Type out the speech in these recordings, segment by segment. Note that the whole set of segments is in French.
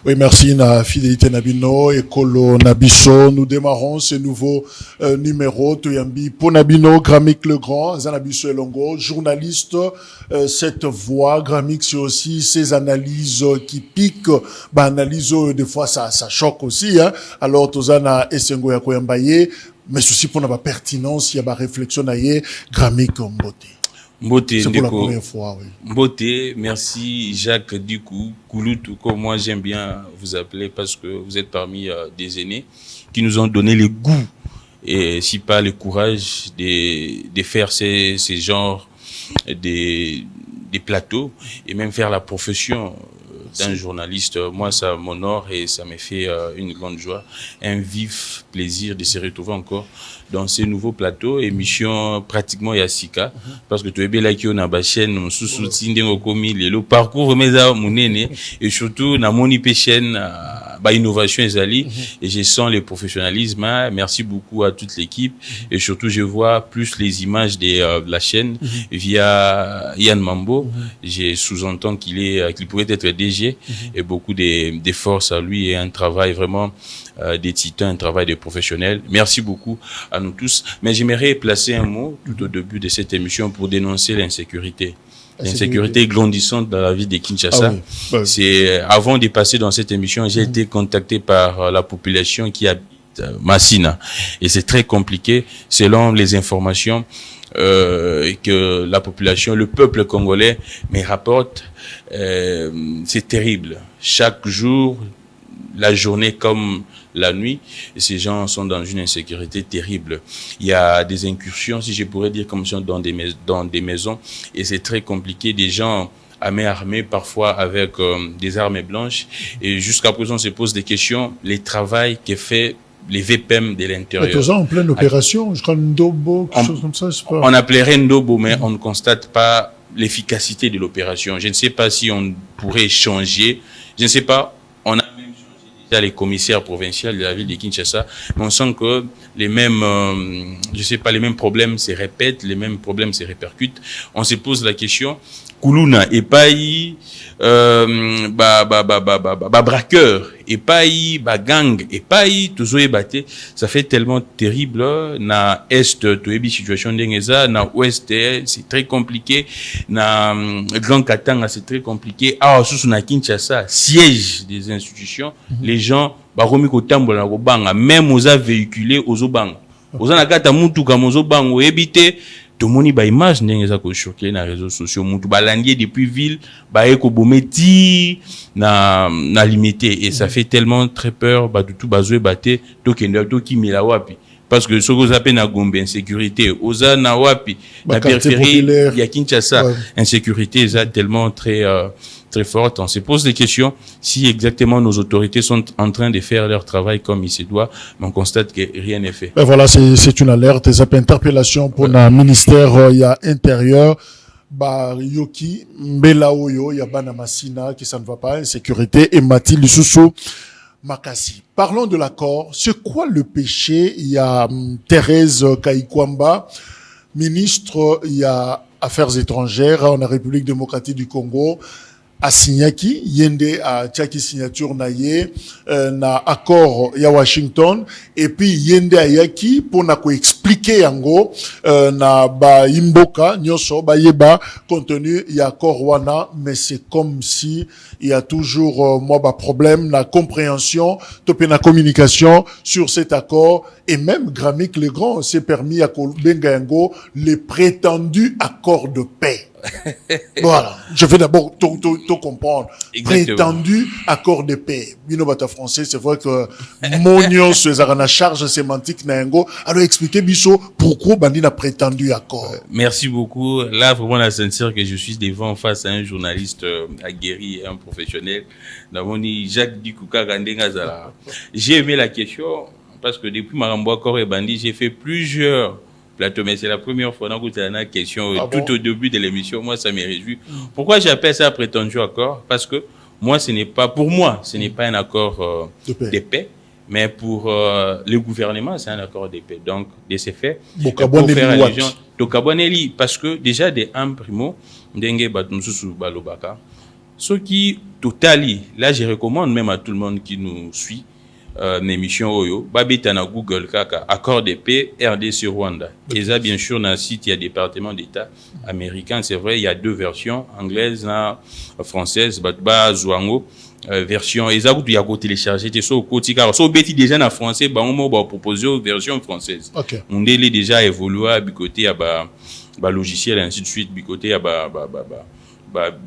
Oui, merci na fidélité Nabino et Kolo Nabiso. Nous démarrons ce nouveau numéro. Toyambi pour Nabino, Gramik le Grand, Zanabiso Elongo, journaliste. Cette voix, Gramik, c'est aussi ces analyses qui piquent. Bah, analyse des fois ça choque aussi. Hein. Alors Tozana Esengo Yakoyambaye, mais ceci pour la pertinence, il y a ma réflexion naïe, Gramik Mbote. Mbote, c'est pour la première fois, oui. Mbote, merci Jacques Dukou, Kouloutou, comme moi j'aime bien vous appeler parce que vous êtes parmi des aînés qui nous ont donné le goût et si pas le courage de faire ces genres des plateaux et même faire la profession d'un journaliste. Moi, ça m'honore et ça me fait une grande joie, un vif plaisir de se retrouver encore dans ces nouveaux plateaux, émission pratiquement Yassika, parce que tu es bien là qui on a chaîne, on sous-soutient le parcours et surtout na moni chaîne innovation ezali et je sens le professionnalisme. Hein. Merci beaucoup à toute l'équipe et surtout je vois plus les images de la chaîne via Yann Mambo. Je sous-entends qu'il pourrait être DG et beaucoup de force à lui et un travail vraiment des titans, un travail de professionnels. Merci beaucoup à nous tous. Mais j'aimerais placer un mot tout au début de cette émission pour dénoncer l'insécurité. L'insécurité grandissante dans la ville de Kinshasa. Ah oui. C'est avant de passer dans cette émission, j'ai été contacté par la population qui habite Massina et c'est très compliqué selon les informations que la population, le peuple congolais me rapporte. C'est terrible. Chaque jour, la journée comme la nuit, et ces gens sont dans une insécurité terrible. Il y a des incursions, si je pourrais dire, comme ça, dans des maisons, et c'est très compliqué. Des gens à main armée, parfois avec des armes blanches, et jusqu'à présent, on se pose des questions. Les travail que fait les VPM de l'intérieur. Mais en pleine opération, je crois Ndobo, quelque chose comme ça, je sais pas. On appellerait Ndobo, mais on ne constate pas l'efficacité de l'opération. Je ne sais pas si on pourrait changer. Je ne sais pas. On a même changé déjà les commissaires provinciaux de la ville de Kinshasa, mais on sent que les mêmes, je sais pas, les mêmes problèmes se répètent, les mêmes problèmes se répercutent. On se pose la question. Kuluna et paï braqueur et paï gang et paï toujours ébatté, ça fait tellement terrible na est toebi situation d'engeza na ouest c'est très compliqué na Grand Katanga c'est très compliqué sous na Kinshasa siège des institutions les gens baromi ko tambola na ko banga même aux a véhiculé aux obang aux na kata mutu ka mozo bango ebité tout le monde a image ndenge za ko choquer na réseaux sociaux mutu balandier depuis ville ba eko bometi na limité et ça fait tellement très peur ba tout bazwe baté to kende to kimila wapi parce que soko zape na Gombe insécurité oza na wapi na périphérie ya Kinshasa insécurité est tellement très forte. On se pose des questions si exactement nos autorités sont en train de faire leur travail comme il se doit, mais on constate que rien n'est fait. Ben voilà, c'est une alerte, des interpellations pour le ministère il y a intérieur. Bah yoki mbelaoyo ya bana Massina qui ça ne va pas insécurité et Mathilde Soussou Makassi. Parlons de l'accord. C'est quoi le péché? Il y a Thérèse Kayikwamba, ministre il y a Affaires étrangères en République démocratique du Congo. A signaki yende a tchaki signature na ye na accord ya Washington et puis yende a yaki pour na ko expliquer yango na ba imboka nyoso ba yeba contenu ya accord wana mais c'est comme si il y a toujours problème la compréhension topé na communication sur cet accord et même Gramik le Grand s'est permis à benga yango les prétendus accords de paix. Voilà, je vais d'abord tout comprendre. Exactement. Prétendu accord de paix. Binobata français, c'est vrai que Monio se la charge sémantique n'engo. Alors expliquez Bisso pourquoi Bandi n'a prétendu accord. Merci beaucoup. Là, vraiment la sincère que je suis devant face à un journaliste aguerri et un professionnel. Namoni Jacques Dikouka Gandengazala. J'ai aimé la question parce que depuis Marambo Accord et Bandi, j'ai fait plusieurs plateau, mais c'est la première fois que tu as une question tout au début de l'émission. Moi, ça me réjouit. Pourquoi j'appelle ça prétendu accord? Parce que moi, ce n'est pas un accord de paix, mais pour le gouvernement, c'est un accord de paix. Donc, de ces faits, pour faire allusion, parce que déjà des primo, Ndenge Batumsusu Balobaka, Ce qui, totally, là, je recommande même à tout le monde qui nous suit, l'émission Oyo, Babita na Google, kaka, accord de paix, RDC Rwanda. Et ça, bien sûr, dans le site, il y a département d'État américain, c'est vrai, il y a 2 versions, anglaise, française, Zouango, version, et ça, il y a qu'à télécharger, c'est ça, au côté, car, ça, bêti déjà en français, bah, on va proposer une version française. Ok. On est déjà évolué à côté, à logiciel, ainsi de suite, côté, à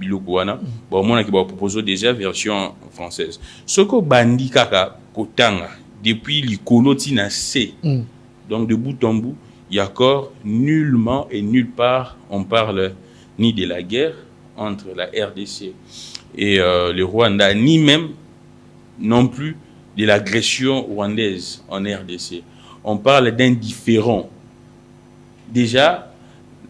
bilokwana bon mona ki ba proposer déjà version française ce que bandi kaka kotanga depuis likolo tina C donc de bout en bout il y a encore nullement et nulle part on parle ni de la guerre entre la RDC et le Rwanda ni même non plus de l'agression rwandaise en RDC on parle d'un différend déjà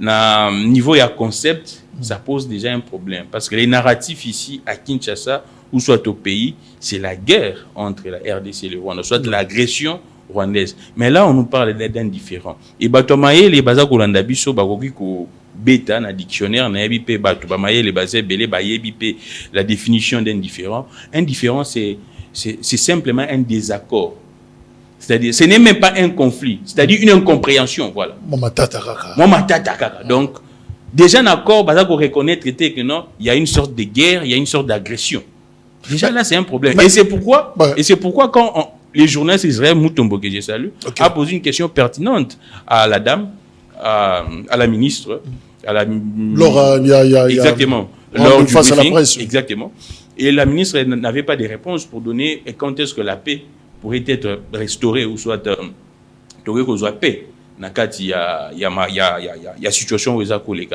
na niveau ya concept ça pose déjà un problème. Parce que les narratifs ici, à Kinshasa, ou soit au pays, c'est la guerre entre la RDC et le Rwanda, soit l'agression rwandaise. Mais là, on nous parle d'un différent. Et batomaye, les bazak Rwanda biso, bakoki ko bêta, na dictionnaire, na yebipé, batomaye, les bazak belé, ba yebipé, la définition d'un différent. Un différent, c'est simplement un désaccord. C'est-à-dire, ce n'est même pas un conflit, c'est-à-dire une incompréhension, voilà. Mama tata kaka. Donc, déjà, d'accord, bah, qu'on reconnaît traité que non, il y a une sorte de guerre, il y a une sorte d'agression. Déjà, là, c'est un problème. Et c'est pourquoi, quand les journalistes israéliens, Moutombo, que je salue, a posé une question pertinente à la dame, à la ministre, à la... exactement. Lors du briefing, exactement. Et la ministre n'avait pas de réponse pour donner quand est-ce que la paix pourrait être restaurée ou soit, paix. Il y a situation où ils ont collé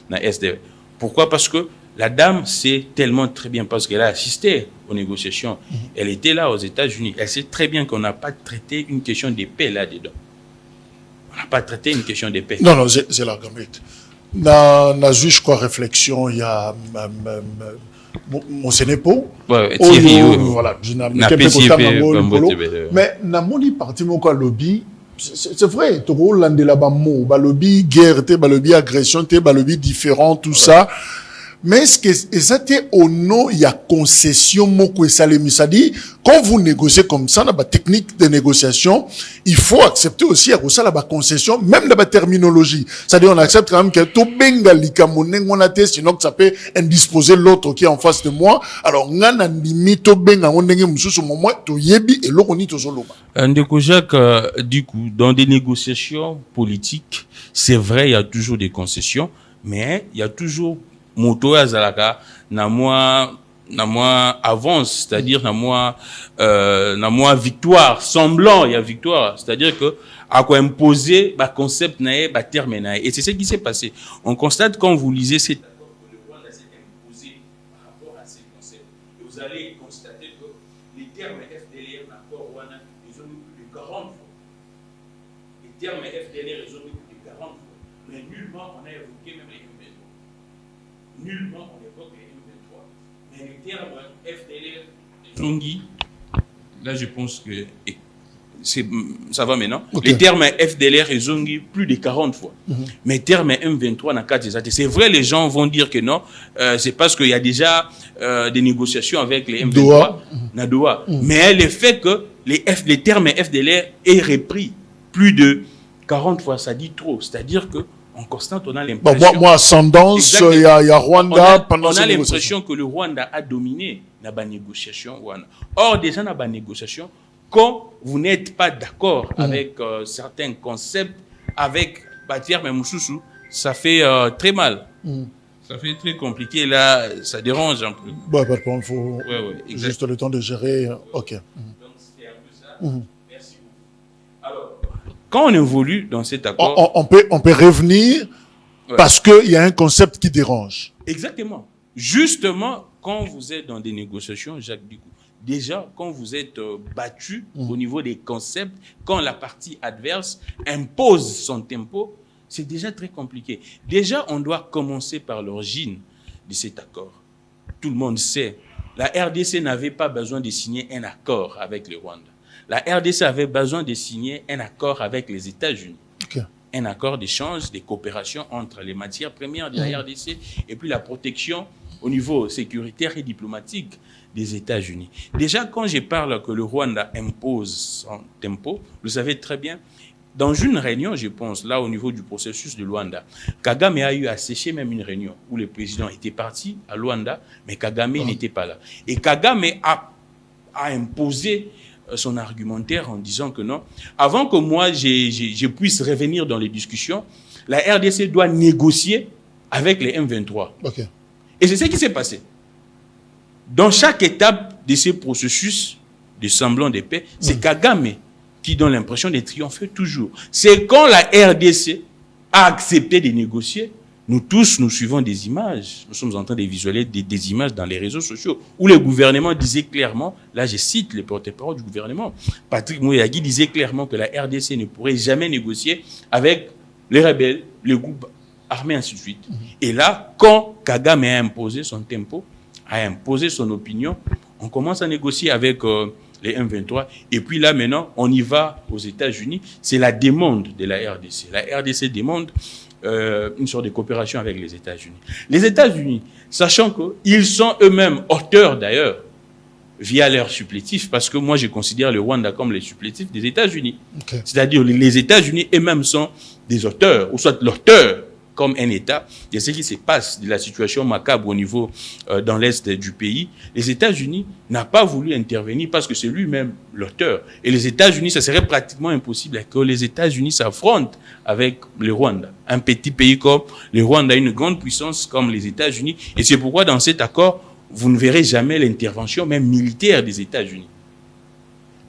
na SDF. Pourquoi? Parce que la dame sait tellement très bien, parce qu'elle a assisté aux négociations. Elle était là aux États-Unis. Elle sait très bien qu'on n'a pas traité une question de paix là-dedans. On n'a pas traité une question de paix. Non, c'est l'argument. Dans je crois, réflexion, il y a mon Sénépo. Thierry, voilà. Mais dans mon parti, mon lobby, c'est vrai, tu vois, là-bas, balobi, guerre, balobi, agression, balobi, différent, tout ça. Mais est-ce que c'était au nom, il y a concession, moko salemi, ça dit, quand vous négociez comme ça, dans la technique de négociation, il faut accepter aussi, à ça, la concession, même dans la terminologie. C'est-à-dire, on accepte quand même que tout bengali, sinon que ça peut indisposer l'autre qui est en face de moi. Alors, on a limite, tout bengali, on a tout yebi, et l'autre, on est toujours là. Du coup, dans des négociations politiques, c'est vrai, il y a toujours des concessions, mais il y a toujours moto azalaka na moi avance, c'est-à-dire na moi victoire semblant il y a victoire, c'est-à-dire que à quoi imposer ba concept nae ba terme nae, et c'est ce qui s'est passé. On constate quand vous lisez cet accord que le Rwanda s'est imposé par rapport à ces concepts, et vous allez constater que les termes FDLR l'accord Rwanda ils ont mis plus de 40 fois. Les termes FDLR ils ont mis plus de 40 fois, mais nullement on a évoqué même les M23. Nullement on évoque les M23, mais les termes FDLR, Zongi, là je pense que ça va maintenant. Okay. Les termes FDLR et Zongi plus de 40 fois. Mais les termes M23 n'a qu'à des. C'est vrai, les gens vont dire que non, c'est parce qu'il y a déjà des négociations avec les M23, Nadoua. Mais le fait que les termes FDLR aient repris plus de 40 fois, ça dit trop. C'est-à-dire que en constant, on a l'impression... Bon, moi, ascendance, il y a Rwanda pendant on a l'impression que le Rwanda a dominé dans la négociation. Or, déjà dans la négociation, quand vous n'êtes pas d'accord avec certains concepts, avec Batier Moussoussou, ça fait très mal. Ça fait très compliqué. Là, ça dérange un peu. Bon, il faut juste le temps de gérer. OK. Donc, c'était un peu ça. Merci beaucoup. Alors, quand on évolue dans cet accord... On peut revenir parce qu'il y a un concept qui dérange. Exactement. Justement, quand vous êtes dans des négociations, Jacques Dicou, déjà, quand vous êtes battu au niveau des concepts, quand la partie adverse impose son tempo, c'est déjà très compliqué. Déjà, on doit commencer par l'origine de cet accord. Tout le monde sait, la RDC n'avait pas besoin de signer un accord avec le Rwanda. La RDC avait besoin de signer un accord avec les États-Unis. Okay. Un accord d'échange, de coopération entre les matières premières de la RDC et puis la protection au niveau sécuritaire et diplomatique des États-Unis. Déjà, quand je parle que le Rwanda impose son tempo, vous savez très bien, dans une réunion, je pense, là au niveau du processus de Luanda, Kagame a eu à sécher même une réunion où le président était parti à Luanda, mais Kagame n'était pas là. Et Kagame a imposé son argumentaire en disant que non, avant que moi je puisse revenir dans les discussions, la RDC doit négocier avec les M23. Okay. Et c'est ce qui s'est passé. Dans chaque étape de ce processus de semblant de paix, c'est Kagame qui donne l'impression de triompher toujours. C'est quand la RDC a accepté de négocier, nous tous, nous suivons des images. Nous sommes en train de visualiser des images dans les réseaux sociaux où le gouvernement disait clairement, là je cite les porte-parole du gouvernement, Patrick Mouyagi disait clairement que la RDC ne pourrait jamais négocier avec les rebelles, les groupes armés, ainsi de suite. Et là, quand Kagame a imposé son tempo, a imposé son opinion, on commence à négocier avec les M23. Et puis là, maintenant, on y va aux États-Unis. C'est la demande de la RDC. La RDC demande une sorte de coopération avec les États-Unis. Les États-Unis, sachant qu'ils sont eux-mêmes auteurs d'ailleurs, via leurs supplétifs, parce que moi je considère le Rwanda comme les supplétifs des États-Unis. Okay. C'est-à-dire les États-Unis eux-mêmes sont des auteurs, ou soit l'auteur comme un État, de ce qui se passe, de la situation macabre au niveau dans l'Est du pays. Les États-Unis n'ont pas voulu intervenir parce que c'est lui-même l'auteur. Et les États-Unis, ça serait pratiquement impossible que les États-Unis s'affrontent avec le Rwanda. Un petit pays comme le Rwanda, une grande puissance comme les États-Unis. Et c'est pourquoi dans cet accord, vous ne verrez jamais l'intervention même militaire des États-Unis.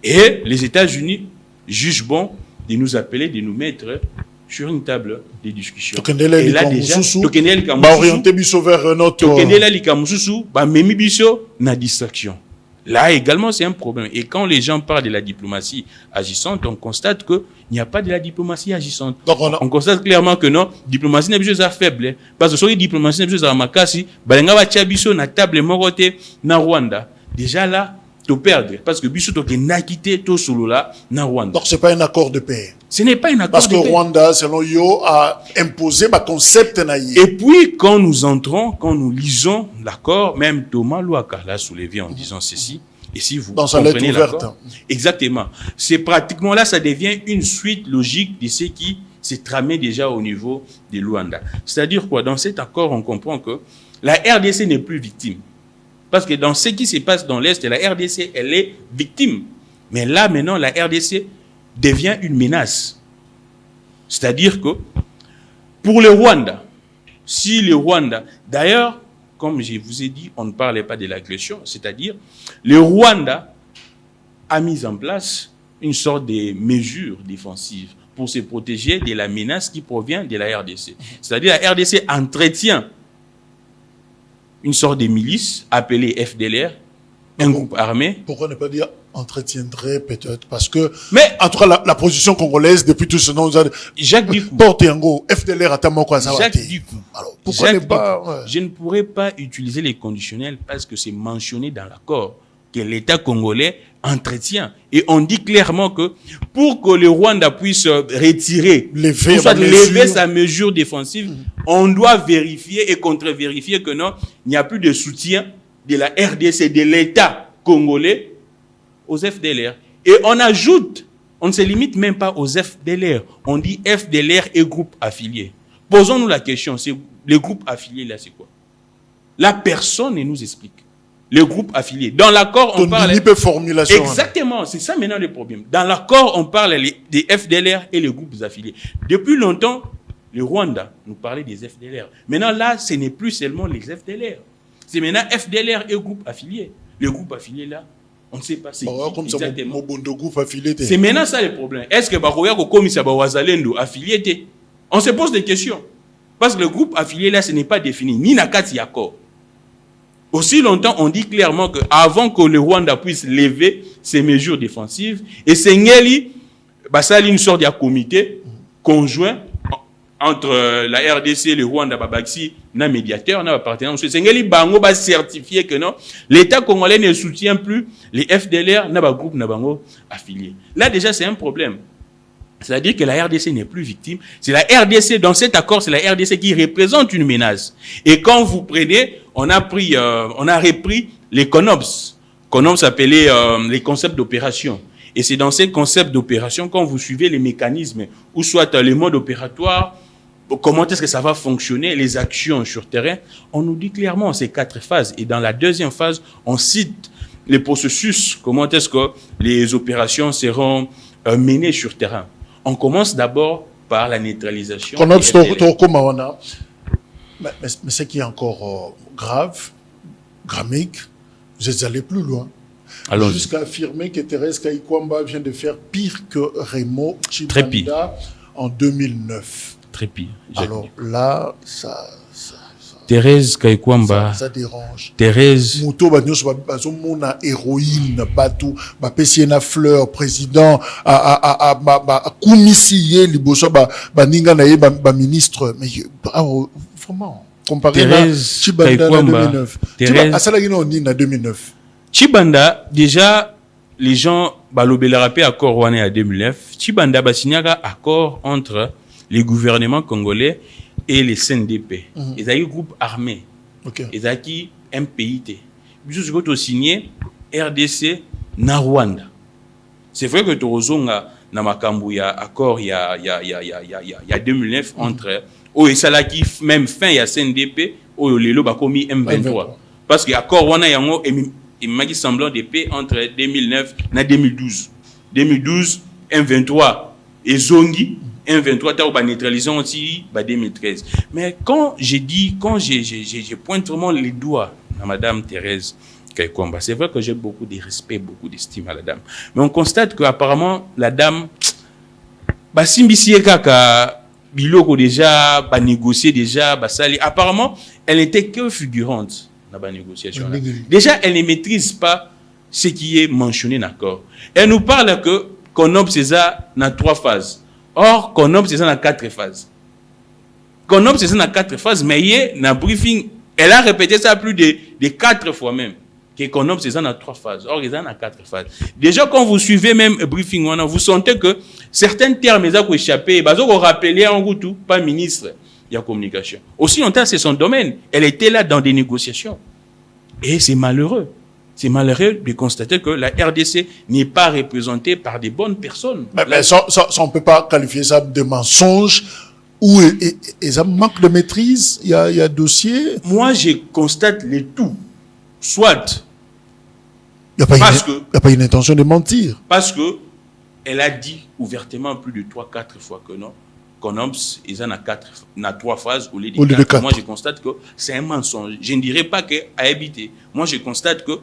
Et les États-Unis jugent bon de nous appeler, de nous mettre sur une table de discussion. Et là déjà, orienter biso vers notre distraction. Là également, c'est un problème. Et quand les gens parlent de la diplomatie agissante, on constate qu'il n'y a pas de la diplomatie agissante. Donc on constate clairement que non, diplomatie n'est pas faible. Parce que sur la diplomatie n'est pas makasi, balenga ba biso na table morote na Rwanda. Déjà là, tu perdre parce que biso to na quitté to solo là na Rwanda. Donc c'est pas un accord de paix. Ce n'est pas un accord parce de paix. Parce que Rwanda, selon yo, a imposé un concept naïe. Et puis quand nous entrons, quand nous lisons l'accord, même Thomas Louaka l'a soulevé en disant ceci. Et si vous dans sa lettre ouverte. Exactement. C'est pratiquement là, ça devient une suite logique de ce qui s'est tramé déjà au niveau de Luanda. C'est-à-dire quoi? Dans cet accord, on comprend que la RDC n'est plus victime. Parce que dans ce qui se passe dans l'Est, la RDC, elle est victime. Mais là, maintenant, la RDC devient une menace. C'est-à-dire que pour le Rwanda, si le Rwanda, d'ailleurs, comme je vous ai dit, on ne parlait pas de l'agression, c'est-à-dire le Rwanda a mis en place une sorte de mesure défensive pour se protéger de la menace qui provient de la RDC. C'est-à-dire la RDC entretient une sorte de milice appelée FDLR, un groupe armé. Pourquoi ne pas dire entretiendrait peut-être? Parce que, mais en tout cas, la position congolaise, depuis tout ce nom, Jacques Dicou. Porte en gros, FDLR à quoi ça va. Jacques Dicou. Alors, pourquoi ne pas, ouais. Je ne pourrais pas utiliser les conditionnels parce que c'est mentionné dans l'accord que l'État congolais entretient. Et on dit clairement que pour que le Rwanda puisse retirer, lever sa mesure défensive, on doit vérifier et contre-vérifier que non, il n'y a plus de soutien de la RDC, de l'État congolais aux FDLR. Et on ajoute, on ne se limite même pas aux FDLR. On dit FDLR et groupes affiliés. Posons-nous la question, c'est les groupes affiliés là, c'est quoi? La personne ne nous explique. Les groupes affiliés. Dans l'accord, on parle... formulation. Exactement, c'est ça maintenant le problème. Dans l'accord, on parle des FDLR et les groupes affiliés. Depuis longtemps, le Rwanda nous parlait des FDLR. Maintenant, là, ce n'est plus seulement les FDLR. C'est maintenant FDLR et groupes affiliés. Les groupes affiliés, là, on ne sait pas c'est exactement. C'est maintenant ça le problème. Est-ce que Baroya Kokomisa Bawazalendo affilié? On se pose des questions. Parce que le groupe affilié, là, ce n'est pas défini. Ni Nakati accord. Aussi longtemps, on dit clairement qu'avant que le Rwanda puisse lever ses mesures défensives, et c'est Ngeli, ça une sorte de comité conjoint entre la RDC, le Rwanda, Babaxi, na médiateur, na partenaire. C'est Ngeli Bango va certifier que non, l'État congolais ne soutient plus les FDLR, na groupe na bango affiliés. Là déjà c'est un problème. C'est-à-dire que la RDC n'est plus victime. C'est la RDC, dans cet accord, c'est la RDC qui représente une menace. Et quand vous prenez, on a repris les CONOPS. CONOPS appelés les concepts d'opération. Et c'est dans ces concepts d'opération, quand vous suivez les mécanismes, ou soit les modes opératoires, comment est-ce que ça va fonctionner, les actions sur terrain, on nous dit clairement ces 4 phases. Et dans la deuxième phase, on cite les processus, comment est-ce que les opérations seront menées sur terrain. On commence d'abord par la neutralisation. Mais ce qui est encore grave, gramique, vous êtes allé plus loin. Jusqu'à affirmer que Thérèse Kayikwamba vient de faire pire que Raymond Tshibanda en 2009. Très pire. Alors là, Thérèse Kayikwamba. Ça dérange. Thérèse. Mouto bazomona héroïne batu bapesiena fleur président a koumisiye liboso ninga na ye ba ministre mais vraiment comparé à Tshibanda en 2009. Asalaki no ni en 2009. Tshibanda déjà les gens balobela rappé accord wana en 2009. Tshibanda basignaka accord entre les gouvernements congolais et les CNDP. Ils ont un groupe armé. Ils ont un PIT. Ils ont signé RDC na Rwanda. C'est vrai que Torozonga na makambu ya accord il y a 2009 entre et salaki même fin ya CNDP au lelo bakomi M23 parce que accord wana yango et maki semblant de paix entre 2009 et 2012. 2012 M23 et Zongi M23 t'as ba neutralisé aussi ba 2013. Mais quand j'ai pointe vraiment les doigts à madame Thérèse Kayikwamba, c'est vrai que j'ai beaucoup de respect, beaucoup d'estime à la dame. Mais on constate que apparemment la dame ba simbisié kaka biloko déjà ba négocier déjà ba sali. Apparemment, elle n'était que figurante dans la négociation. Déjà, elle ne maîtrise pas ce qui est mentionné dans l'accord. Elle nous parle que CONOPS c'est ça dans 3 phases. Or, CONOPS c'est ça dans 4 phases. CONOPS c'est ça dans 4 phases, mais hier, dans le briefing, elle a répété ça plus de 4 fois même. Que CONOPS c'est ça dans 3 phases. Or, c'est ça dans 4 phases. Déjà, quand vous suivez même le briefing, vous sentez que certains termes ont échappé. Vous rappelez en tout, pas ministre. Il y a communication. Aussi longtemps, c'est son domaine. Elle était là dans des négociations. Et c'est malheureux. C'est malheureux de constater que la RDC n'est pas représentée par des bonnes personnes. Mais ça, on ne peut pas qualifier ça de mensonge ou un manque de maîtrise. Il y a dossier. Moi, je constate les tout. Soit. Il n'y a pas une intention de mentir. Parce que elle a dit ouvertement plus de 3-4 fois que non. CONOPS, ils en ont 3 phases au lieu de 4. Moi, je constate que c'est un mensonge. Je ne dirais pas qu'à habiter. Moi, je constate que,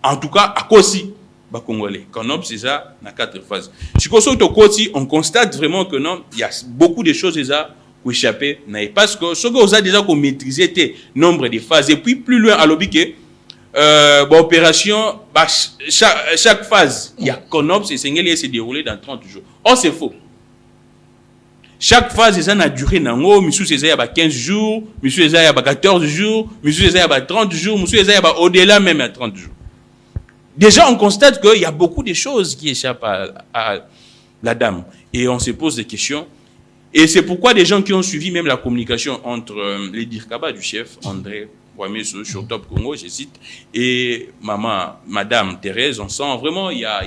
en tout cas, à Kosi, Congolais, CONOPS, c'est ça, dans 4 phases. Si on constate vraiment que non, il y a beaucoup de choses déjà qui échappent. Parce que ce que vous avez déjà maîtrisé, le nombre de phases. Et puis, plus loin, à l'objet, opération, chaque phase, il y a CONOPS et Sengeli s'est déroulé dans 30 jours. Or, c'est faux. Chaque phase, ça a duré nango, monsieur c'est ça 15 jours, monsieur c'est ça 14 jours, monsieur c'est ça 30 jours, monsieur c'est ça au-delà même à 30 jours. Déjà, on constate qu'il y a beaucoup de choses qui échappent à la dame. Et on se pose des questions. Et c'est pourquoi des gens qui ont suivi même la communication entre les Dirkaba du chef, André Wameso, sur Top Congo, je cite, et madame Thérèse, on sent vraiment, il y a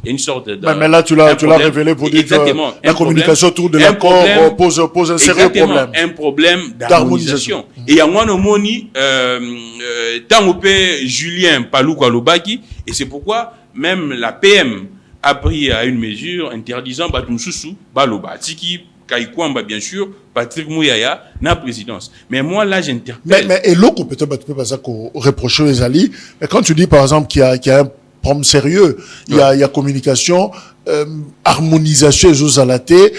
une sorte de... Mais là, tu l'as révélé pour dire que la communication autour de l'accord pose un sérieux problème. Un problème d'harmonisation. Et il y a un homoni, Tangopé Julien Palou Kalobaki, et c'est pourquoi même la PM a pris à une mesure interdisant Batumsusu, Baloba, Tiki, Kayikwamba, bien sûr, Patrick Mouyaya, na présidence. Mais moi, là, j'interpelle. Mais et l'autre, peut-être, tu peux pas ça qu'on reproche les alliés. Mais quand tu dis, par exemple, qu'il y a un problème sérieux, il y a communication, harmonisation, et aux alatés,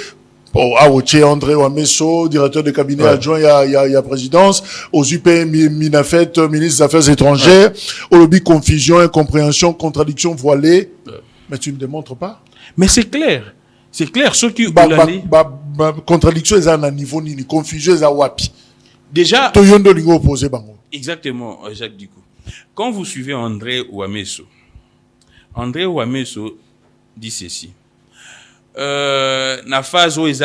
André Wameso, directeur de cabinet adjoint, il y a présidence, aux UP Minafet, ministre des Affaires étrangères, au lobby confusion, incompréhension, contradiction voilée. Mais tu ne démontres pas. Mais c'est clair. C'est clair, ceux qui contradiction est à un niveau ni confusion est à wapi. Déjà Toyondo lingo opposé bango. Exactement, Jacques Dicou. Quand vous suivez André Wameso dit ceci. na phase où ils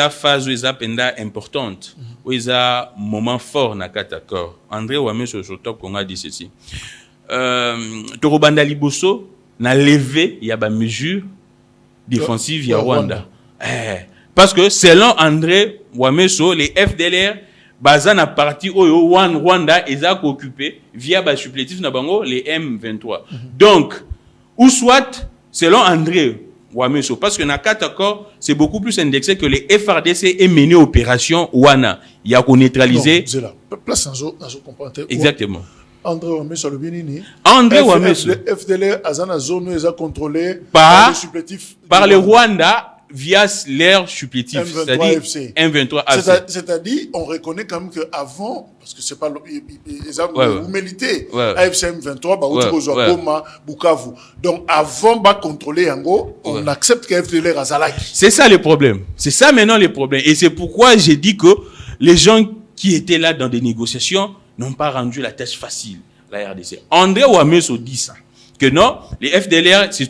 penda importante, où ils a moment fort na katakor. André Ouamé sur le top qu'on a dit ceci. Torobanda Liboso na levé il y a ba mesure défensive ya Rwanda. Parce que selon André Ouameso, les FDLR baza na parti oyo Rwanda eza occupé via ba supplétif na bango les M23. Donc ou soit selon André Ouameso, parce que na Katakor c'est beaucoup plus indexé que les FRDC est mené opération Wana. Il y a qu'on neutraliser. C'est là. Place en comprendre. Exactement. André Ouameso le Bénini. André Ouameso. Le FDLR azana zone est contrôlé par le supplétif par le Rwanda via l'air supplétif, c'est-à-dire M23 AC. C'est-à-dire, on reconnaît quand même qu'avant, parce que c'est pas vous militez, AFC M23, bah, Goma, Bukavu. Donc, avant, bah, contrôler Yango, on accepte que FDLR a Zalaki. C'est ça le problème. C'est ça maintenant le problème. Et c'est pourquoi j'ai dit que les gens qui étaient là dans des négociations n'ont pas rendu la tâche facile, la RDC. André Ouameso dit ça. Que non, les FDLR se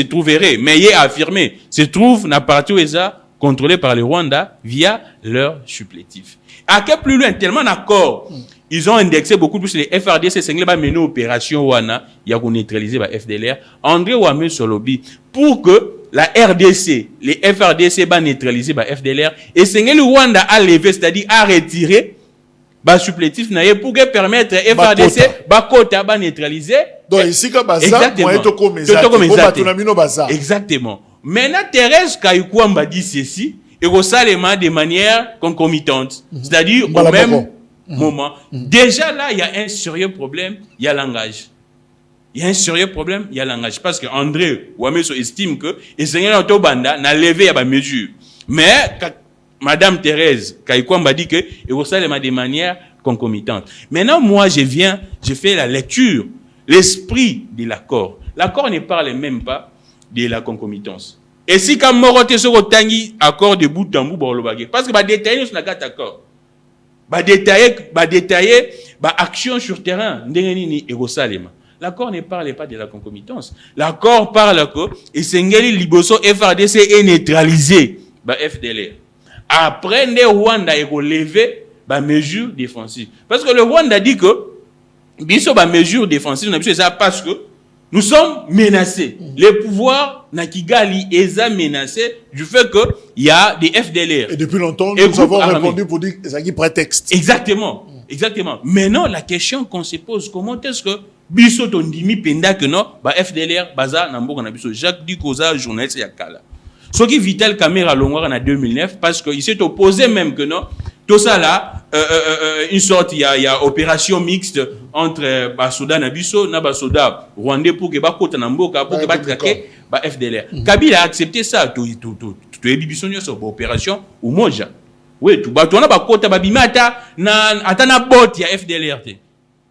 trouveraient, mais il est affirmé, se trouvent na partie où ils sont contrôlés par le Rwanda via leur supplétif. À quel plus loin, tellement d'accord, ils ont indexé beaucoup plus les FRDC, c'est qu'ils ont mené opération Wana, il y a qu'on neutralisé par FDLR. André Ouamé sur lobby, pour que la RDC, les FRDC va neutraliser par FDLR, et c'est que le Rwanda a levé, c'est-à-dire a retiré, bah supplétif naie pour que permettre FRDC ba kota ba neutraliser. Donc ici ka baza exactement. Maintenant Thérèse Kayukwamba dit ceci et Rosalema de manière concomitante, c'est-à-dire au même moment. Déjà là il y a un sérieux problème, il y a langage. Il y a un sérieux problème, il y a langage parce que André Ouameso estime que et Seigneur Otobanda n'a levé à ba mesure. Mais Madame Thérèse Kayukwamba dit que et Rosalema de manière concomitante. Maintenant moi je fais la lecture, l'esprit de l'accord. L'accord ne parle même pas de la concomitance. Et si quand Morote se retangi accord de bout en bout bolobage parce que ba détailler sur la carte accord. Ba détailler action sur terrain ndengeni et Rosalema. L'accord ne parle pas de la concomitance. L'accord parle que Esengeli Liboso FRDC est neutralisé ba FDLR. Après, le Rwanda est relevé par mesure défensive. Parce que le Rwanda dit que, biso par mesure défensive, parce que nous sommes menacés. Les pouvoirs na Kigali est menacé du fait qu'il y a des FDLR. Et depuis longtemps, nous avons répondu pour dire que c'est un prétexte. Exactement. Exactement. Maintenant, la question qu'on se pose, comment est-ce que biso tondimi penda que non, FDLR, baza namboka na biso, Jacques Dukoza, journaliste yakala. Ce qui Vital Kamera Longor en 2009, parce qu'il s'est opposé même que non, tout ça là, une sorte, il y a opération mixte entre Basoda Nabiso, Nabasoda, Rwandais pour que Bakota Namboka, pour que Batraquer, FDLR. Kabila a accepté ça, tu es bibisonio sur opération ou Moja. Oui, tu batona Bakota, Babima atana bot ya FDLR.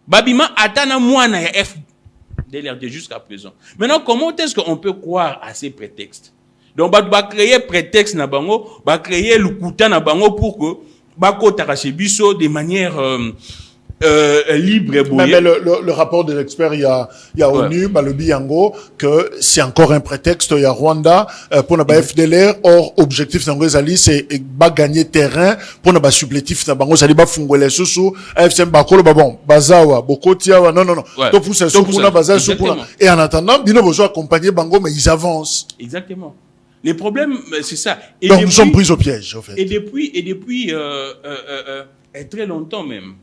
Babima atana moana ya FDLR jusqu'à présent. Maintenant, comment est-ce qu'on peut croire à ces prétextes? Donc, va créer prétexte na bango, va créer le kouta na bango pour que bako tarachebiso de manière libre et mais le rapport de l'expert, il y a ONU, le Biango, que c'est encore un prétexte, il y a Rwanda, pour la FDLR, or, objectif dans les c'est de gagner terrain, pour la supplétif, dans les alliés, fungwe les sous, AFCM Bakolo, bon, Bazawa, Bokotia, non. Donc, pour ça, et en attendant, ils ont besoin d'accompagner Bango, mais ils avancent. Exactement. Les problèmes, c'est ça. Et donc, nous sommes pris au piège, en fait. Et depuis très longtemps même.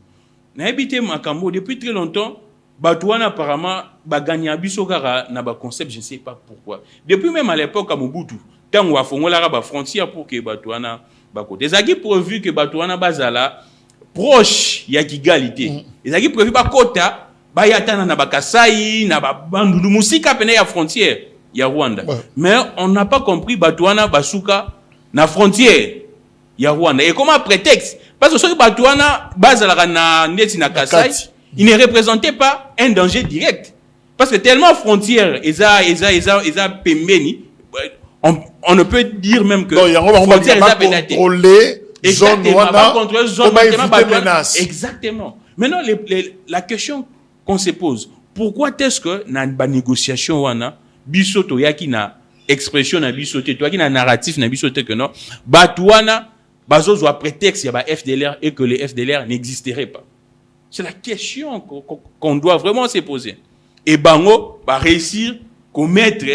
N'habité Makambo, depuis très longtemps, Batouana apparemment, gagné Abisogara n'a pas concept, je ne sais pas pourquoi. Depuis même à l'époque à Mobutu, tant qu'on a fait la frontière pour que Batouana bako. Des agues prévu que Batouana bazala proche y a égalité. Des agues prévu bakota, bayatana na bakasai, na bandulu musika pene ya frontière. Il y a Rwanda. Ouais. Mais on n'a pas compris Batouana Basuka na frontière. Il y a Rwanda. Et comment prétexte? Parce que ce Batouana Bazala na Neti na Kasai, il ne représentait pas un danger direct. Parce que tellement frontière, Eza Pembeni, on ne peut dire même que frontière Eza contrôler zone Rwanda, comment éviter menace. Exactement. Maintenant, la question qu'on se pose, pourquoi est-ce que dans la négociation Rwanda, Bisoto yaki na expression na biso te toi qui na narratif na biso te que non batouana bazo zo prétexte ya ba FDLR et que les FDLR n'existeraient pas. C'est la question qu'on doit vraiment se poser. Et bango va réussir commettre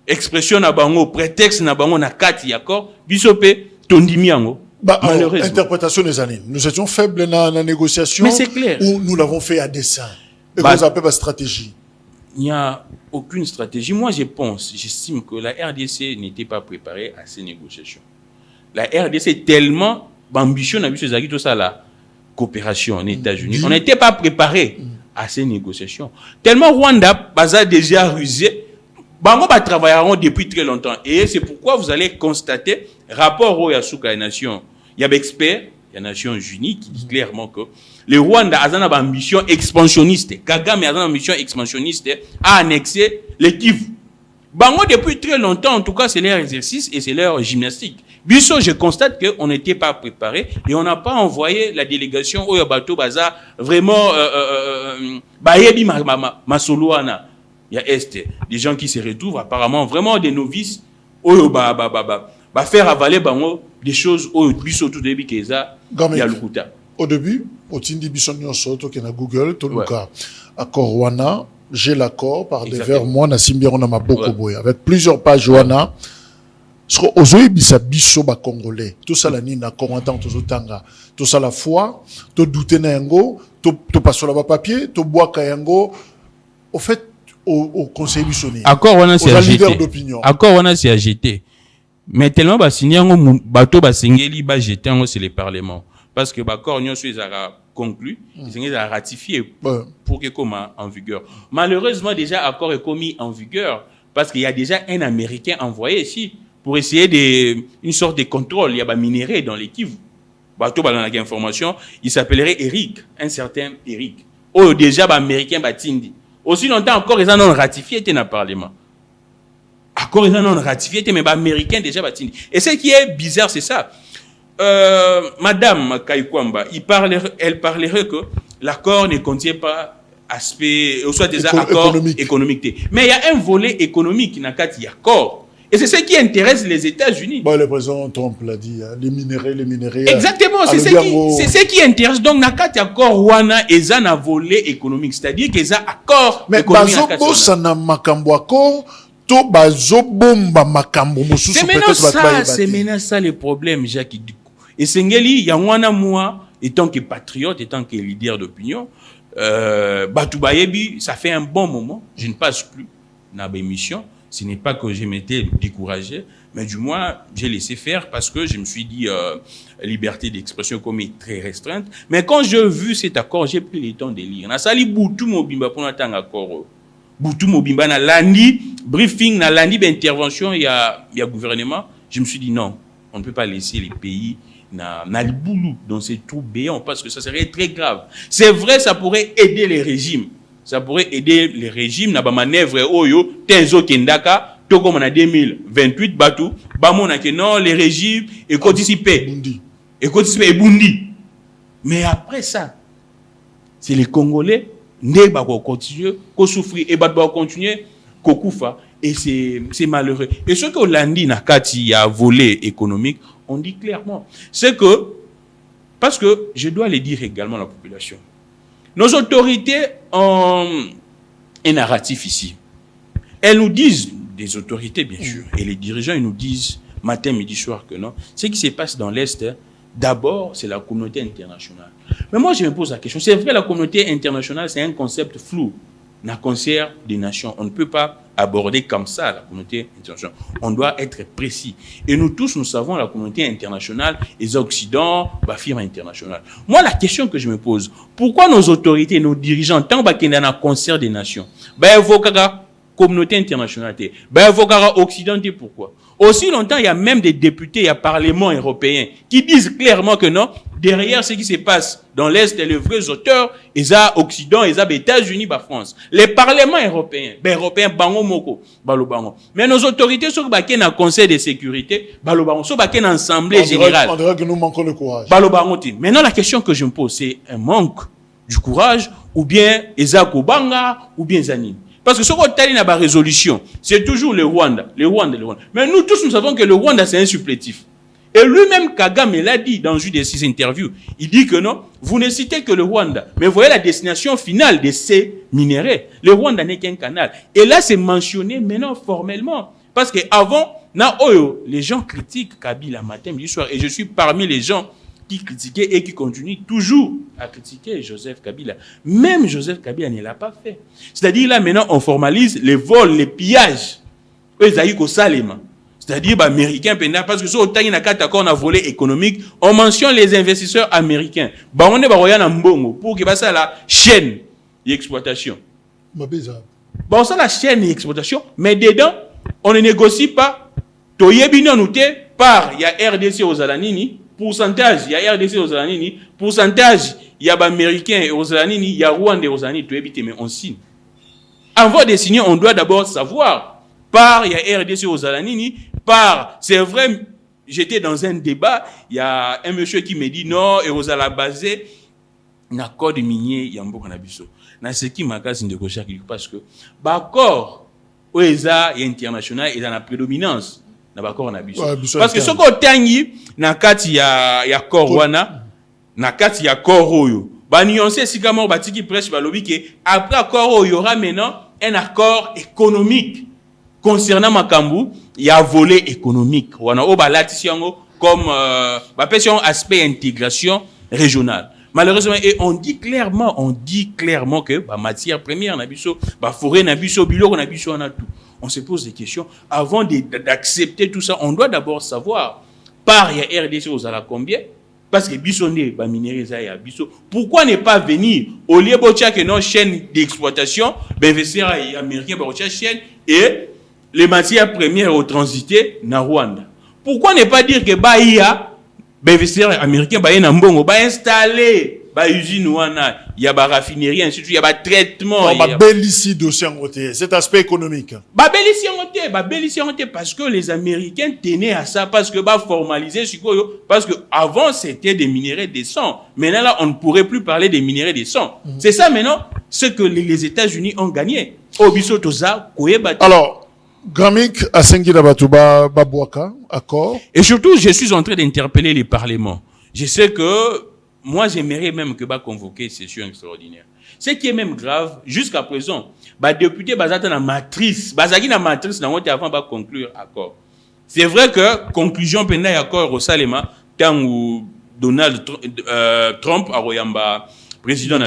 expression na bango prétexte na bango na kati accord bisope tondimi yango. Malheureusement. Interprétation des années. Nous étions faibles dans la négociation. Mais c'est clair. Ou nous l'avons fait à dessein. Et qu'on appelle la stratégie. Il n'y a aucune stratégie. Moi, j'estime que la RDC n'était pas préparée à ces négociations. La RDC est tellement ambitieuse, on a vu ces acquis, tout ça, la coopération en États-Unis. On n'était pas préparé à ces négociations. Tellement Rwanda, Baza déjà rusé, Bango va travailler depuis très longtemps. Et c'est pourquoi vous allez constater, rapport au Yasuka et Nation, il y a des experts, il y a Nations Unies qui dit clairement que le Rwanda a une ambition expansionniste. Kagame a une ambition expansionniste à annexer le Kivu. Bango depuis très longtemps, en tout cas, c'est leur exercice et c'est leur gymnastique. Biso, je constate qu'on n'était pas préparé et on n'a pas envoyé la délégation au Yabato Baza vraiment Bayebi Masoluana. Il y a des gens qui se retrouvent apparemment vraiment des novices au faire avaler bango des choses au biso tout début keza ya lukuta. Au début, au tindi biso nyonso to na Google to luka accord wana, j'ai l'accord par des vers moi na simbiaro na maboko boy avec plusieurs pages wana. Parce que aujourd'hui bisa biso ba congolais tout ça la ni na commentant tout tanga tout ça la foi to douter na yango to passe sur la papier to bois kayango au fait au conseil missionnaire. Accord wana c'est agité. Accord wana c'est agité. Mais tellement ba signer ngo bato ba singeli ba jeter ngo c'est le parlement parce que accord nyo so ezara conclu, ils ont ratifié pour que comment en vigueur. Malheureusement déjà accord est commis en vigueur parce qu'il y a déjà un Américain envoyé ici pour essayer une sorte de contrôle, il y a des minéraux dans les Kivu. Bato ba dans information, il s'appellerait Eric, un certain Eric. Oh déjà américain batindi. Aussi longtemps encore, ils en ont ratifié dans le Parlement. Encore, ils en ont ratifié, mais les Américains déjà battus. Et ce qui est bizarre, c'est ça. Madame Kaikwamba, elle parlerait que l'accord ne contient pas aspect, soit des accords économiques. Mais il y a un volet économique qui n'a qu'à y accord. Et c'est ce qui intéresse les États-Unis. Bon, le président Trump l'a dit, hein, les minéraux. Exactement, c'est ce qui intéresse. Donc, nakati accord wana eza na volet économique, c'est-à-dire qu'ils ont accord économique. Mais bazo ça na makambo accord, to bazo bomba makambo mususu peut-être. C'est maintenant ça le problème, Jacques Dukou. Et Sengeli, ya wana moi, étant que patriote, étant que leader d'opinion, Batou Bayebi, ça fait un bon moment, je ne passe plus dans l'émission. Ce n'est pas que je m'étais découragé, mais du moins, j'ai laissé faire parce que je me suis dit, liberté d'expression comme est très restreinte. Mais quand j'ai vu cet accord, j'ai pris le temps de lire. Na sali Boutou Mobimba pour n'attendre accord. Boutou Mobimba na lundi, briefing, na lundi, intervention, il y a gouvernement. Je me suis dit non, on ne peut pas laisser les pays na le boulot dans ces trous béants parce que ça serait très grave. C'est vrai, ça pourrait aider les régimes. Ça pourrait aider les régimes na ba manœuvre oyo tenzo kendaka to comme en 2028 batu ba mona que non les régimes et cotisipé et bundi. Mais après ça c'est les Congolais ne ba ko continuer ko souffrir et ba continuer ko kufa et c'est malheureux. Et ce que Hollandi na kati a volé économique, on dit clairement c'est que parce que je dois le dire également à la population. Nos autorités ont un narratif ici. Elles nous disent, des autorités bien sûr, et les dirigeants ils nous disent matin, midi, soir que non. Ce qui se passe dans l'Est, d'abord, c'est la communauté internationale. Mais moi, je me pose la question. C'est vrai, la communauté internationale, c'est un concept flou. Dans le concert des nations, on ne peut pas aborder comme ça la communauté internationale. On doit être précis. Et nous tous, nous savons la communauté internationale, les Occidents, la firme internationale. Moi, la question que je me pose, pourquoi nos autorités, nos dirigeants, tant qu'il y a un concert des nations, communauté internationale, Occident, pourquoi? Aussi longtemps, il y a même des députés, il y a Parlement européen qui disent clairement que non, derrière ce qui se passe dans l'Est, les vrais auteurs, ils ont Occident, ils ont États-Unis, la France. Les parlements européens, bango moko, balo bango. Mais nos autorités sont dans le Conseil de sécurité, balo bango, sont dans l'Assemblée générale. On dirait que nous manquons de courage. Balo bango. Maintenant, la question que je me pose, c'est un manque du courage, ou bien Ezako Banga, ou bien Zanin. Parce que ce qu'on a dans la résolution, c'est toujours le Rwanda. Mais nous tous, nous savons que le Rwanda, c'est un supplétif. Et lui-même, Kagame l'a dit dans une de ses interviews. Il dit que non, vous ne citez que le Rwanda. Mais voyez la destination finale de ces minéraux. Le Rwanda n'est qu'un canal. Et là, c'est mentionné maintenant formellement. Parce qu'avant, les gens critiquent Kabila matin, midi, soir. Et je suis parmi les gens qui critiquaient et qui continuent toujours à critiquer Joseph Kabila. Même Joseph Kabila ne l'a pas fait. C'est-à-dire là, maintenant, on formalise les vols, les pillages. C'est-à-dire, américains, parce que sur le temps, on a volé économique, on mentionne les investisseurs américains. On est en Mbongo pour que ça la chaîne d'exploitation. Ça la chaîne d'exploitation, mais dedans, on ne négocie pas. Par, il y a RDC aux Alanini, pourcentage, il y a RDC aux Alanini, pourcentage, il y a américains aux Alanini, il y a Rwanda aux Alanini, mais on signe. Avant de signer, on doit d'abord savoir. Par, il y a RDC aux Alanini. Par, c'est vrai, j'étais dans un débat, il y a un monsieur qui me dit non, et aux Ala basé, na code minier, il y a un peu de biso. Na ce qui m'a cassé de gauche, parce que, accord, OESA et international, il y a la prédominance, na accord na biso. Parce que ce qu'on tangi, na kati ya Korwana, na kati ya Koroyo, nuancé si comment batiki presse balobi que après accord, il y aura maintenant un accord économique. Concernant Makambu, il y a un volet économique. On a comme aspect intégration régionale. Malheureusement, et on dit clairement que matière première, forêt, bilo, on a tout. On se pose des questions. Avant d'accepter tout ça, on doit d'abord savoir, par il y a RDC aux ala combien? Parce que Bissonné, minéralisé à Bisso. Pourquoi ne pas venir au lieu de nos chaîne d'exploitation, investisseurs américains, chaîne et les matières premières au transité na Rwanda. Pourquoi ne pas dire que Bahia, investisseurs américains, Bahia Mbongo, installer usine wana, il y a raffinerie, ainsi de suite, il y a traitement. Ici dossier en côté, cet aspect économique. Ici en côté, parce que les Américains tenaient à ça, parce que formaliser, parce que avant c'était des minéraux décents. Maintenant là, on ne pourrait plus parler des minéraux décents. C'est ça maintenant, ce que les États-Unis ont gagné. Alors, Gramik a Sengida Batouba Babouaka, accord. Et surtout, je suis en train d'interpeller les parlements. Je sais que moi, j'aimerais même que convoquer une session extraordinaire. Ce qui est même grave, jusqu'à présent, député Bazata na matrice, Bazaki na matrice, na wote avant conclure accord. C'est vrai que conclusion pendant accord au Salema, quand Donald Trump a Royamba président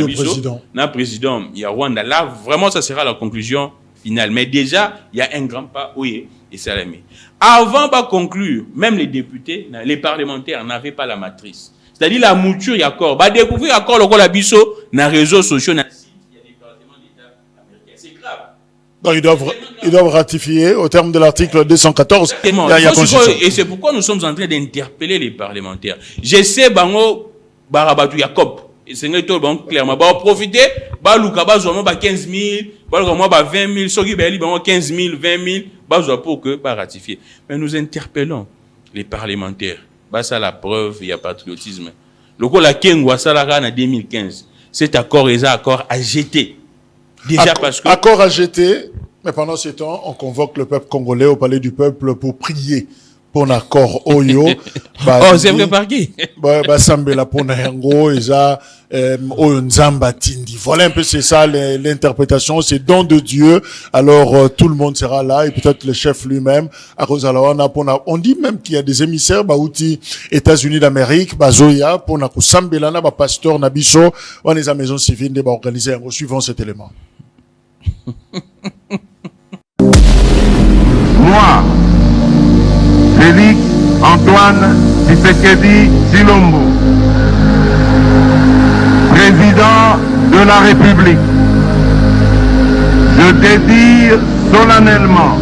na président il y a Rwanda, là vraiment ça sera la conclusion finale. Mais déjà, il y a un grand pas, oui, et Salamé. Avant de conclure, même les députés, les parlementaires n'avaient pas la matrice. C'est-à-dire la mouture, il y a encore. Découvrir encore le rôle abisso dans les réseaux sociaux, il y a des départements d'État américains. C'est grave. Donc, ils doivent ratifier au terme de l'article 214. Et c'est pourquoi nous sommes en train d'interpeller les parlementaires. Je sais, Barabatou Jacob. Et c'est clairement. Profiter, Luka, 15 000, 20 000, ceux qui 15 000, 20 000, pour que ratifier. Mais nous interpellons les parlementaires. Ça la preuve, il y a patriotisme. Le coup la Kengwa Salara en 2015. Cet accord est un accord à jeter. Déjà parce que. Accord à jeter, mais pendant ce temps, on convoque le peuple congolais au palais du peuple pour prier pour un accord Oyo. C'est vrai par qui? Sambela pour Nayango, Eza, Oyo Nzamba Tindi. Voilà un peu, c'est ça l'interprétation, c'est don de Dieu. Alors, tout le monde sera là, et peut-être le chef lui-même. On dit même qu'il y a des émissaires, outi États-Unis d'Amérique, Zoya, pour Sambela, pasteur, Nabiso, on est à maison civile, de organiser un suivant cet élément. Moi, Félix Antoine Tshisekedi Tshilombo, président de la République, je dédie solennellement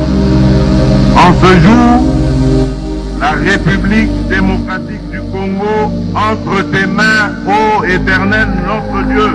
en ce jour la République démocratique du Congo entre tes mains, ô Éternel notre Dieu.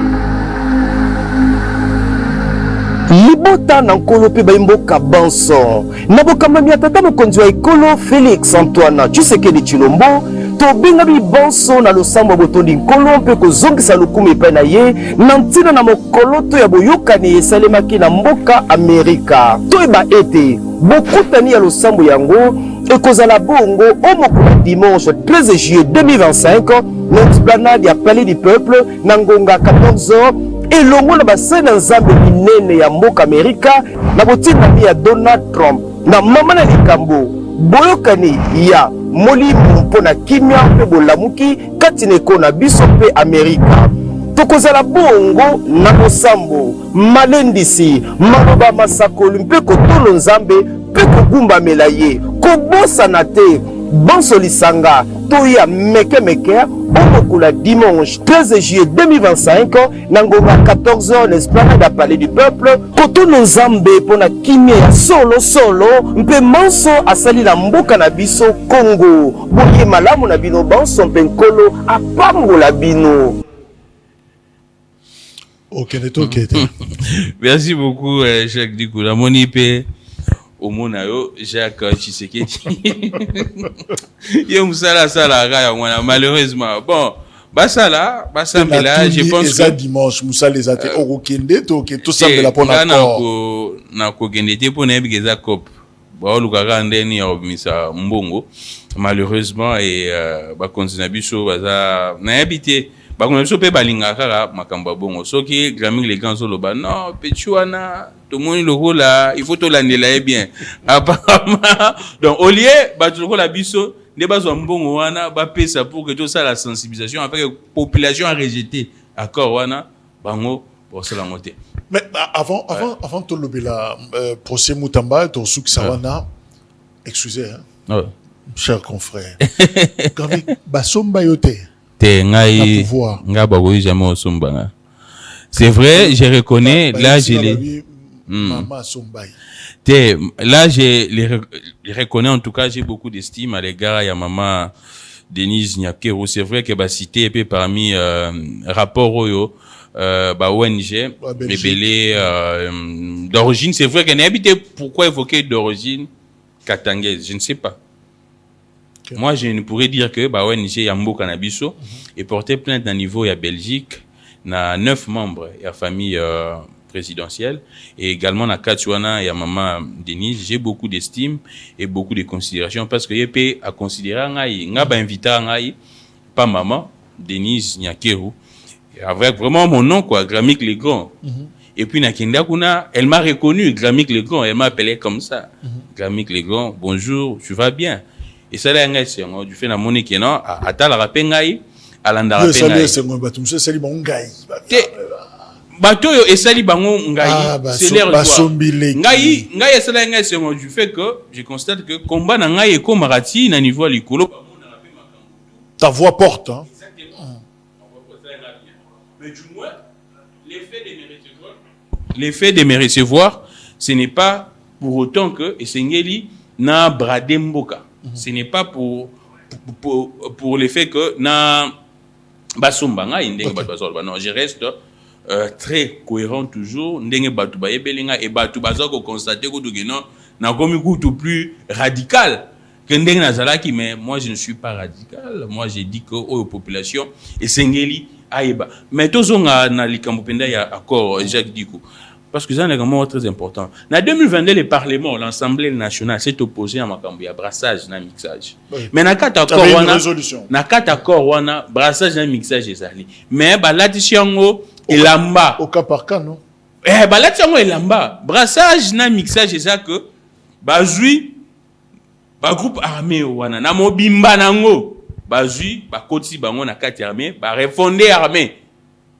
Libota na nkolo pe baimboka banso na bokamami ya tata mokonzi wa ekolo Félix Antoine Tshisekedi Tshilombo tobenga bonso na losambo botondi nkolo mpe kozongisa lokumu epai na ye na ntina na mokolo to ya boyokani esalemaki na mboka Amerika. Toyeba ete bokutani ya losambo yango ekozala bongo o mokolo dimanche 13 juillet 2025 na esplanade ya Palais du Peuple na ngonga 14h elongo na basali na nzambe minene ya mboka Amerika na botindami ya Donald Trump na mama na likambo boyokani ya molimo mpona kimia mpe bolamuki kati na ekolo na biso mpe Amerika. Tokozala bongo na bosambo malendisi maloba masakoli mpe kotolo nzambe mpe kogumbamela ye kobosana te bonso lisanga toya meke omokula dimanche 13 juillet 2025 na ngonga 14h na esplanade ya Palais du Peuple kotolo nzambe mpona kimia ya solo mpe manso asali na mboka na biso Congo. Boye malamu na bino bonso mpe nkolo apambola bino. Ok. Merci beaucoup, Jacques Dikoula. Monipe, Omonayo, Jacques Tshisekedi. Malheureusement. Bon, Basala, je pense que. Dimanche, Moussa les a été au Kende, tout ça de la bonne accord. Na Kogende, pour n'être cop. Bon, Lukara Ndeni a obmisa Mbongo. Malheureusement, et Bakonzinabiso, Baza, n'a habité. Bah comme ça peut balinga kara makamba bongo soki grammy les grands solo ba non pechuana tout le monde le rôle là il faut to l'année bien apparemment donc au lieu ba tout la biso ne ba zo mbongo wana ba pesa pour que tout ça la sensibilisation après que population a rejeté accord wana bango pour cela monter mais avant tout le bela procès Mutamba to souk sawana excusez hein ouais. Cher confrère quand basomba yote c'est vrai, je reconnais, là je les reconnais en tout cas, j'ai beaucoup d'estime à l'égard à maman Denise Nyakero. C'est vrai que cité peu parmi rapport ONG d'origine, c'est vrai qu'elle n'a habité pourquoi évoquer d'origine katangaise, je ne sais pas. Okay. Moi, je ne pourrais dire que ONG Yambo Cannabiso est porté plainte d'un niveau à Belgique, na 9 membres et la famille présidentielle et également na Katsuana et à maman Denise. J'ai beaucoup d'estime et beaucoup de considération parce que yepé à considérer ngai ngaba invité ngai pas maman Denise Nyakeru avec vraiment mon nom quoi, Grammic Legrand. Et puis Nakenda Kuna, elle m'a reconnu Grammic Legrand, elle m'a appelé comme ça. Grammic Legrand, bonjour, tu vas bien? Et ça là ngai c'est du fait na moni que non ata la rapengai alanda rapengai c'est moi batumse sali bangai bato yo esali bango ngai c'est l'air de ngai esala ngai c'est moi du fait que je constate que combat na ngai ko marati na niveau likolo ta voix porte hein. Exactement. Mais du moins l'effet de me recevoir ce n'est pas pour autant que Esengeli na brademboka. Ce n'est pas pour le fait que na basumbanga indenge batu bazolo non je reste très cohérent toujours ndenge batu ba yebelinga et batu bazako constater que dugeno na komi kutu plus radical que ndenge nazalaki mais moi je ne suis pas radical moi j'ai dit que aux population et sengeli aiba mais tozonga na likambo penda ya accord Jacques Diko. Parce que c'est un élément très important. En 2022, le Parlement, l'Assemblée nationale s'est opposé à Makambu, à brassage, à mixage. Oui. Mais dans quatre accords, wana brassage, à mixage, ezali. Mais balatisango et lamba. Au cas par cas, non? Balatisango et lamba. Brassage, à mixage, c'est ça que bazui, ba groupe armé wana, na mobimba nango, bazui, ba koti bango na kati armé, ba refondé armé.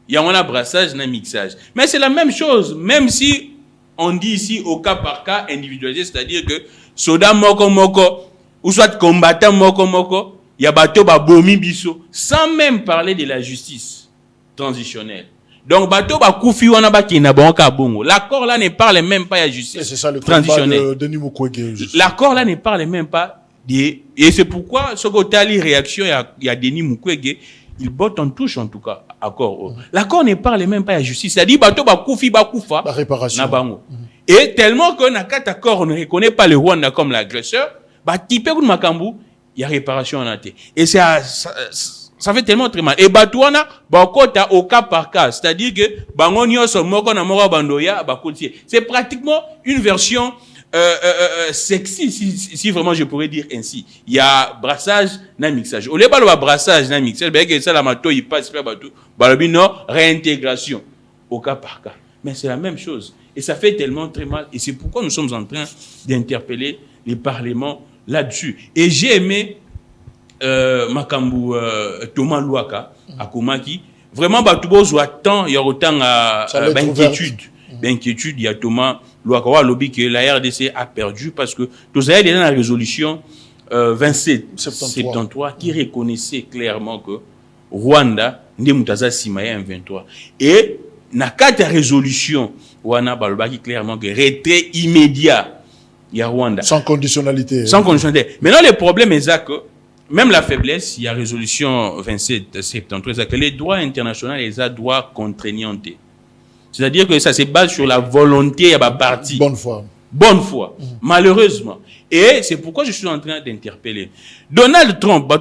Il y a un brassage, un mixage. Mais c'est la même chose, même si on dit ici au cas par cas individualisé, c'est-à-dire que soda moko moko, ou soit combattant moko moko, il y a bateau ba bomi biso, sans même parler de la justice transitionnelle. Donc bateau ba koufi wana ba ki na bonka bongo. L'accord là ne parle même pas de la justice c'est ça, le transitionnelle. Denis Mukwege. L'accord là ne parle même pas de... Et c'est pourquoi ce côté réaction il y a Denis Mukwege. Il botte en touche en tout cas accord. L'accord ne parle même pas de la justice. C'est-à-dire bateau ba koufi ba koufa la réparation. Na bango. Et tellement que na quatre accords on ne reconnaît pas le Rwanda comme l'agresseur, ba type de makambu il y a réparation en athée. Et ça fait tellement très mal. Et Batouana, bakota au cas par cas. C'est-à-dire que, bangonio so moko na moko bandoya, bakotier. C'est pratiquement une version, sexy, si vraiment je pourrais dire ainsi. Il y a brassage, na mixage. Au lieu de brassage, na mixage, ben que ça la mato, il passe par batou. Balobi non, réintégration. Au cas par cas. Mais c'est la même chose. Et ça fait tellement très mal. Et c'est pourquoi nous sommes en train d'interpeller les parlements là-dessus. Et j'ai aimé Makambu Thomas Louaka à Komaki. Vraiment, Batoubozo attend, il y a autant d'inquiétude. D'inquiétude, il y a Thomas Louaka, lobby que la RDC a perdu parce que vous avez déjà la résolution 27-73 qui reconnaissait clairement que Rwanda n'est mutaza Simaïa M23. Et na quatre résolution, Wana Balobaki clairement que retrait immédiat, il y a Rwanda. Sans conditionnalité. Sans conditionnalité. Maintenant, le problème est que, même la faiblesse, il y a résolution 27-73, que les droits internationaux, les droits contraignants. C'est-à-dire que ça se base sur la volonté à la partie. Bonne foi. Bonne foi. Malheureusement. Et c'est pourquoi je suis en train d'interpeller. Donald Trump,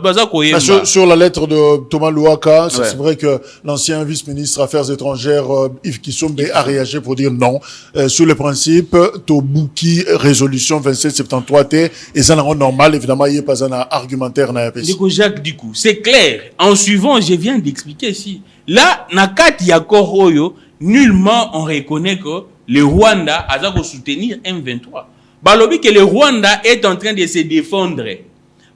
sur la lettre de Thomas Louaka, c'est vrai que l'ancien vice-ministre Affaires étrangères, Yves Kissombe, a réagi pour dire non. Sur le principe, Tobuki, résolution 2773, et ça n'est normal, évidemment, il n'y a pas un argumentaire. Jacques, du coup, c'est clair. En suivant, je viens d'expliquer ici. Là, Nakat Yakoroyo, nullement on reconnaît que le Rwanda a soutenir M23. Balobi que le Rwanda est en train de se défendre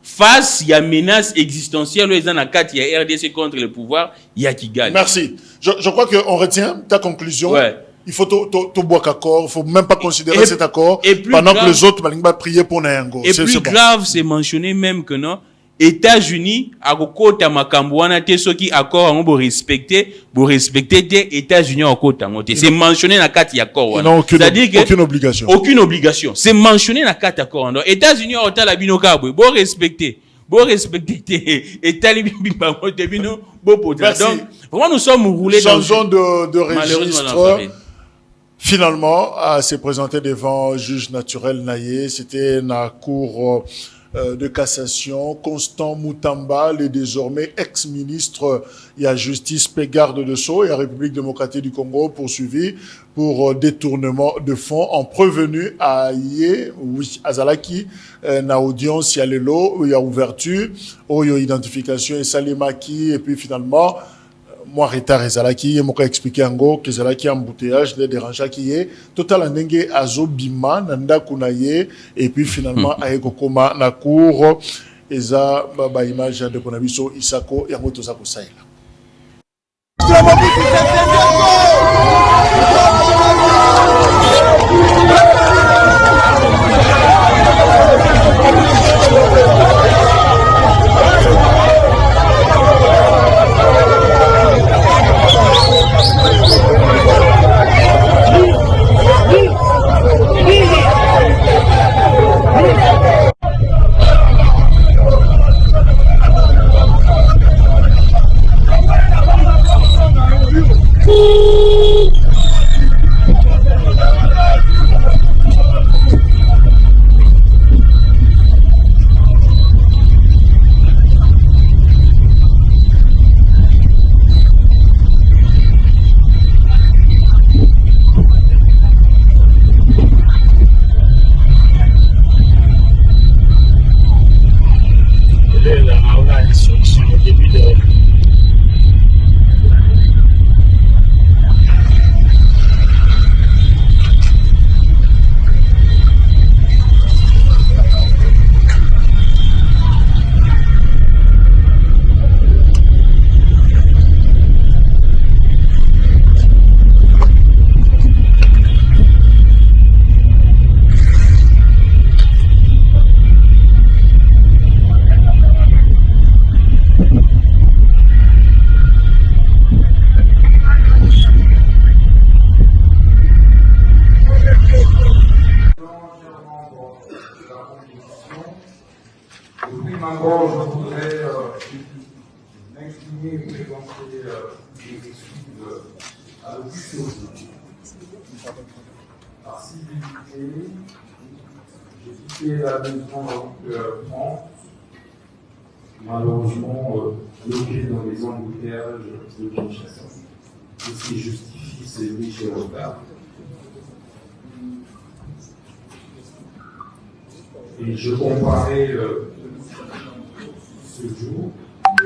face à une menace existentielle. Il y a RDC contre le pouvoir, il y a Kigali. Merci. Je crois qu'on retient ta conclusion. Ouais. Il faut tout boire accord. Il ne faut même pas considérer cet accord pendant que les autres vont prier pour Nayango. Et plus grave, c'est mentionné même que non. États-Unis, à côté Makambouana, qui accord on respecter des États-Unis à côté. C'est mentionné dans la carte accord. Aucune obligation. Aucune obligation. C'est mentionné dans la carte accord. États-Unis ont la binokabwe. Bon respecter. Merci. Donc, vraiment, nous sommes roulés dans changeons de registre. Finalement, s'est présenté devant juge naturel Naye. C'était la cour de cassation. Constant Moutamba, le désormais ex-ministre de la justice, garde de Sceaux et la République démocratique du Congo, poursuivi pour détournement de fonds en prévenu à Yé, oui, Azalaki, na audience, il y a l'élo, il y a ouverture, il y a identification et Salimaki, et puis finalement, moi, retard ezalaki, moi, expliqué en gros que ezalaki embouteillage, les dérangeants qui est, total en dengue azo bima, nanda kunaye, et puis finalement, aeko koma na cour, eza, image de Konabiso, Isako, yango tozako saïla. malheureusement bloqué dans les embouteillages de Kinshasa. Ce qui justifie ces riches retards. Et je comparais ce jour,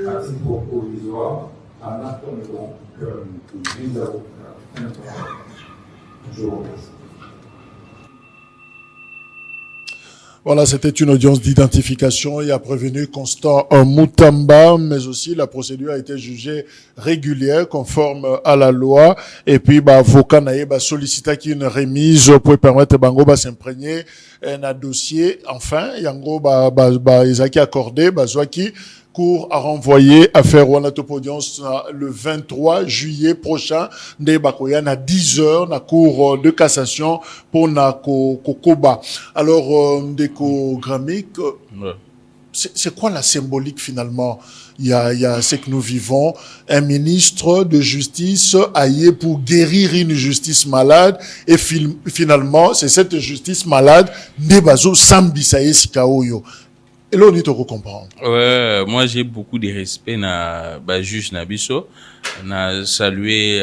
à titre provisoire, en attendant que les avocats interviennent. Je vous remercie. Voilà, c'était une audience d'identification. Il a prévenu Constant Moutamba, mais aussi la procédure a été jugée régulière, conforme à la loi. Et puis, avocat naïe, sollicita une remise pour permettre Bango s'imprégner un dossier. Enfin, yango Isaki accordé, Zwaki cour a renvoyé affaire wana top audience le 23 juillet prochain nde bakoya na 10h na cour de cassation pour na kokoba. Alors ndeko Gramic, c'est quoi la symbolique finalement? Il y a ce que nous vivons, un ministre de justice aillé pour guérir une justice malade, et finalement c'est cette justice malade nde bazo sambisaye sikaoyo. Et là, on dit qu'on comprend. Ouais, moi j'ai beaucoup de respect na juge Nabiso, na salué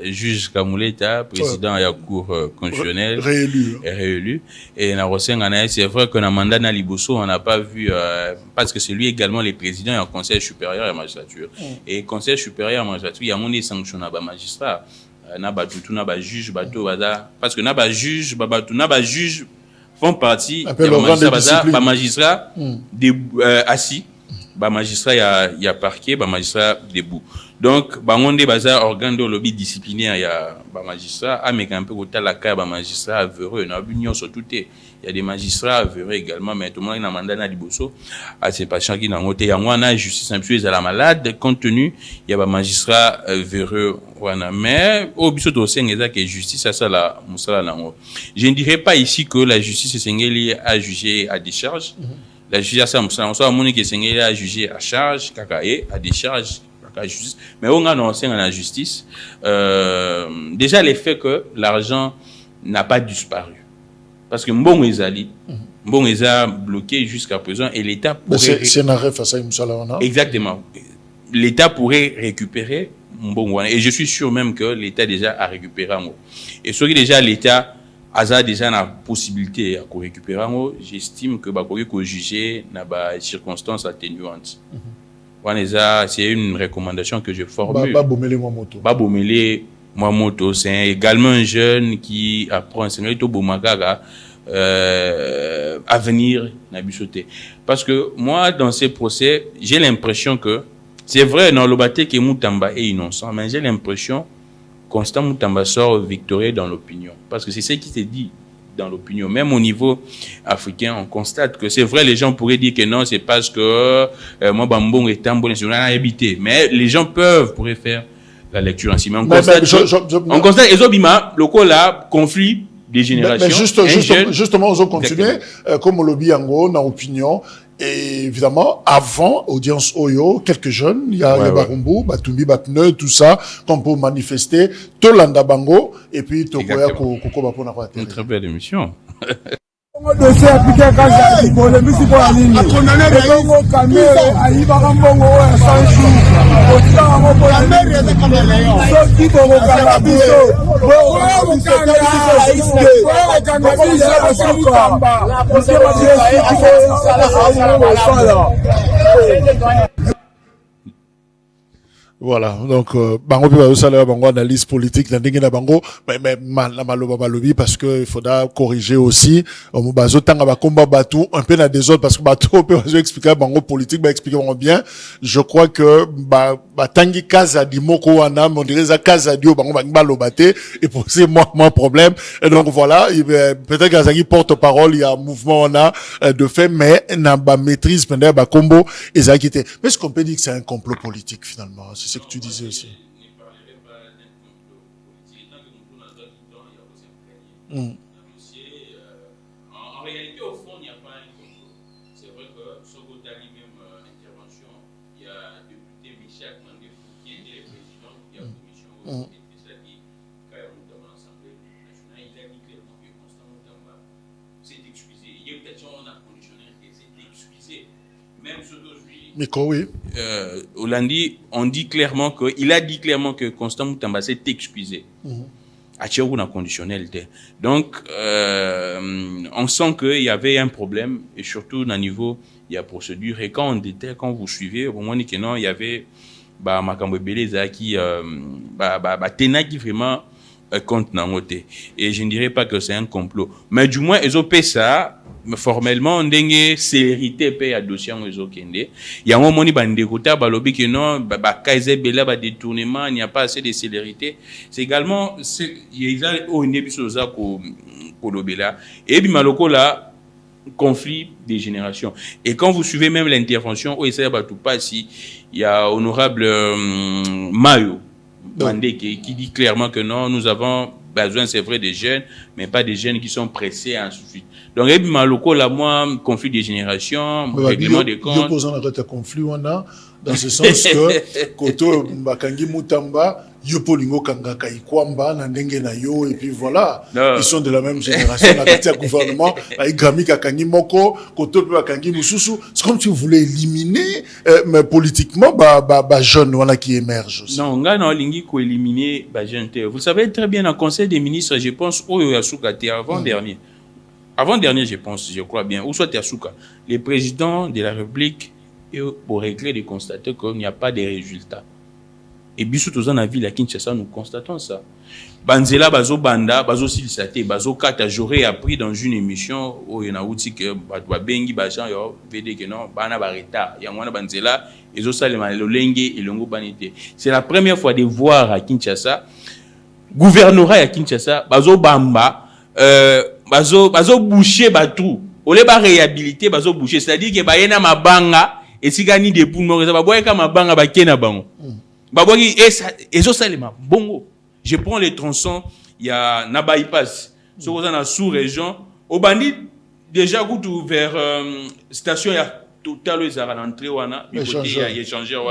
juge Kamouleta, président de la cour constitutionnelle, réélu. Et na Rossengana, c'est vrai que na mandat na Liboso, on n'a pas vu parce que c'est lui également le président et un conseil supérieur à la magistrature. Et conseil supérieur à la magistrature, il y a mon sanction na magistrat, na batutu na juge bato bada, parce que na juge babatu na juge font partie des magistrats assis, magistrat il y a parquet, magistrat debout. Donc bangonde baza organe de lobby disciplinaire il y a magistrat mais un peu côté la cas magistrat avéreux na union sur tout il y a des magistrats avéreux également, mais tout le monde a mandat na liboso à ces patients qui n'ont été en na justice impieuse à la malade compte tenu il y a magistrat avéreux wana, mais au biso to sengeza que justice ça la musala nango. Je ne dirais pas ici que la justice est sengeli à juger à décharge. La justice ça musala on moni que sengeli à juger à charge kakae à décharge kaka justice, mais on a annoncé dans la justice déjà le fait que l'argent n'a pas disparu parce que Mbongo Ezali Mbongo Eza bloqué jusqu'à présent et l'État pourrait exactement, l'État pourrait récupérer Mbongo et je suis sûr même que l'État déjà a récupéré Mbongo. Et ce qui déjà l'État a déjà la possibilité à récupérer Mbongo, j'estime que bakoki ko juger na ba circonstances atténuantes. C'est une recommandation que je formule. Babomele Mwamoto, c'est également un jeune qui apprend à enseigner à venir Nabisote. Parce que moi, dans ces procès, j'ai l'impression que c'est vrai, dans le bâté que Moutamba est innocent, mais j'ai l'impression que Constant Moutamba sort victorieux dans l'opinion. Parce que c'est ce qui s'est dit dans l'opinion. Même au niveau africain, on constate que c'est vrai, les gens pourraient dire que non, c'est parce que moi, Bambong est un bon habité. Mais les gens pourraient faire la lecture ainsi. Mais on constate, Ezobima, le coup là, conflit des générations. Mais justement, on continue, comme lobby Yango, dans l'opinion. Et évidemment, avant audience Oyo, quelques jeunes, il y a Barumbu, Batumbi, Batne, tout ça, qu'on peut manifester, Tolanda Bango, et puis Tokoya Koko Bapona. Une très belle émission. dossier appliqué à Kaza, pour le musique pour la ligne. Le Congo Kamere, Aïba Rambongo, sans chou. Au temps, pour la mer, sauf qui pour le Karabiso. Voilà, donc bango pe ça bango analyse politique na ndenge na bango mais maloba balobi parce que il faudra corriger aussi bazo tanga ba combat batu un peu na désordre parce que batu peut expliquer bango politique ba expliquer bango bien. Je crois que ba tangi kaza di moko wana on dirait ça kaza dio bango ba lobate et pour c'est moi problème. Et donc voilà, peut-être Gazaki porte-parole, il y a un mouvement on a de fait mais na ba maîtrise pendant ba combo et ça qui était. Mais est-ce qu'on peut dire que c'est un complot politique finalement? C'est ce que tu disais aussi. En réalité, au fond, il n'y a pas un complot. C'est vrai que Sogotali, même intervention, il y a député Michel Mandefou qui était le président de la commission qui dans l'Assemblée nationale. Il a dit clairement que Constant Moutamba s'est excusé. Il y a peut-être on a conditionné qu'il s'est excusé. Même ce aujourd'hui, Miko, oui. Hollandi, il a dit clairement que Constant Moutamba s'est excusé. À Tchérouna conditionnel. Donc, on sent qu'il y avait un problème, et surtout au niveau il y a procédure. Et quand vous suivez, au moment où il y avait Makambo Beleza qui Tenaki vraiment compte dans côté. Et je ne dirais pas que c'est un complot. Mais du moins, ils ont fait ça. Formellement, on a célérité paye à dossier en réseau Kende. Il y a un moment où on balobi que non, Kaiser Bela détournement, il n'y a pas assez de célérité. C'est également, il y a un épisode pour l'obéla. Et puis maloko là, conflit des générations. Et quand vous suivez même l'intervention, il y a honorable Mayo Mandeke qui dit clairement que non, nous avons besoin, c'est vrai, des jeunes, mais pas des jeunes qui sont pressés, ainsi de suite. Donc, et puis, maloko, là, moi, conflit des générations, règlement des comptes. Il y a besoin de conflit, on a, dans ce sens que, Koto, Bakangi Moutamba, Yopo Lingo Kangaka Ikwamba, Nandenge na yo, et puis voilà. Ils sont de la même génération, la partie gouvernement, avec Gami Kakangi Moko, Koto Bakangi Moussousou. C'est comme si vous voulez éliminer, mais politiquement, jeunes, voilà, qui émergent aussi. Non, on a lingi ko éliminer, jeunes. Vous savez très bien, en conseil des ministres, je pense, Oyo Yasukate, avant-dernier. Avant-dernier, je crois bien, ou soit Yasuka, les présidents de la République, pour régler de constater qu'il n'y a pas de résultats. Et bien, surtout dans la ville à Kinshasa, nous constatons ça. Banzela, Bazo Banda, Bazo Silisate, Bazo Kata, j'aurais appris dans une émission où il y a outil que Bengi Bajan, VD que non, Bana Bareta, Yamwana Banzela, et Zosalema, Lolenge et Longo Banité. C'est la première fois de voir à Kinshasa, gouvernorat à Kinshasa, Bazo Bamba, Bazo boucher Batou, au lieu de réhabiliter, Bazo boucher, c'est-à-dire que Bayena Mabanga, et si gagné des poules, Baboyaka Mabanga, Bakena Bango. Babouaki, et Zosalema, bongo. Je prends les tronçons, il y a Nabaïpas, ce qu'on a dans la sous-région, au bandit, déjà, goût vers station, il y a tout à l'heure, à l'entrée, il y a échangeur,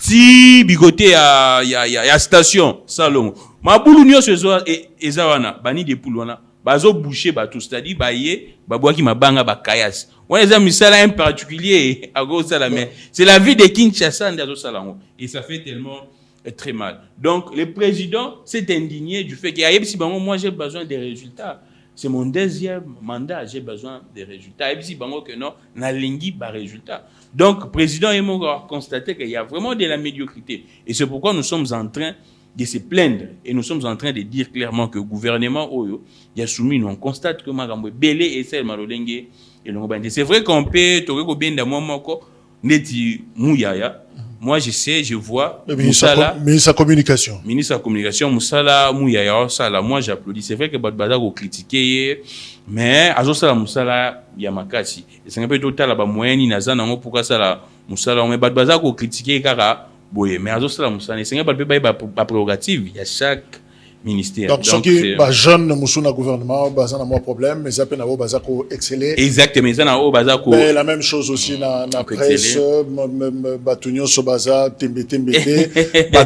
ti, bigoté, il y a station, salon. Ma boulou, nyo, ce soir, et zawana, bani de poules, bazo boucher, batou, c'est-à-dire, baye, babouaki, mabanga, bakayas. On les a mis ça là, en particulier, à gauche, ça là, mais c'est la vie de Kinshasa, et ça fait tellement très mal. Donc, le président s'est indigné du fait qu'il y a si moi j'ai besoin des résultats. C'est mon deuxième mandat, j'ai besoin des résultats. Et si que non, n'a lingui pas résultat. Donc, le président a constaté qu'il y a vraiment de la médiocrité. Et c'est pourquoi nous sommes en train de se plaindre. Et nous sommes en train de dire clairement que le gouvernement, il a soumis, nous on constate que Magambo Belé et celle Malolenge et Longobanté. C'est vrai qu'on peut, Toreko Benda Momoko, Neti Mouyaya. Moi, je sais, je vois. Ministre de la Communication. Ministre de la Communication, Moussala, Mouyaya, Sala. Moi, j'applaudis. C'est vrai que Badbada a critiqué, mais Azosala, Moussala, Yamakasi. Et c'est un peu total, là, moyen, Nazana, pourquoi ça, là, Moussala, mais Badbada a critiqué, car, mais Azosala, Moussala, c'est un peu pas prérogative. Il y a chaque ministère. Donc, ceux qui sont jeunes, Moussuna gouvernement, ils ont un problème, mais ils ont exceller. Exactement, ils ont mais la même chose aussi dans la presse, Batunio Sobaza, Tembete,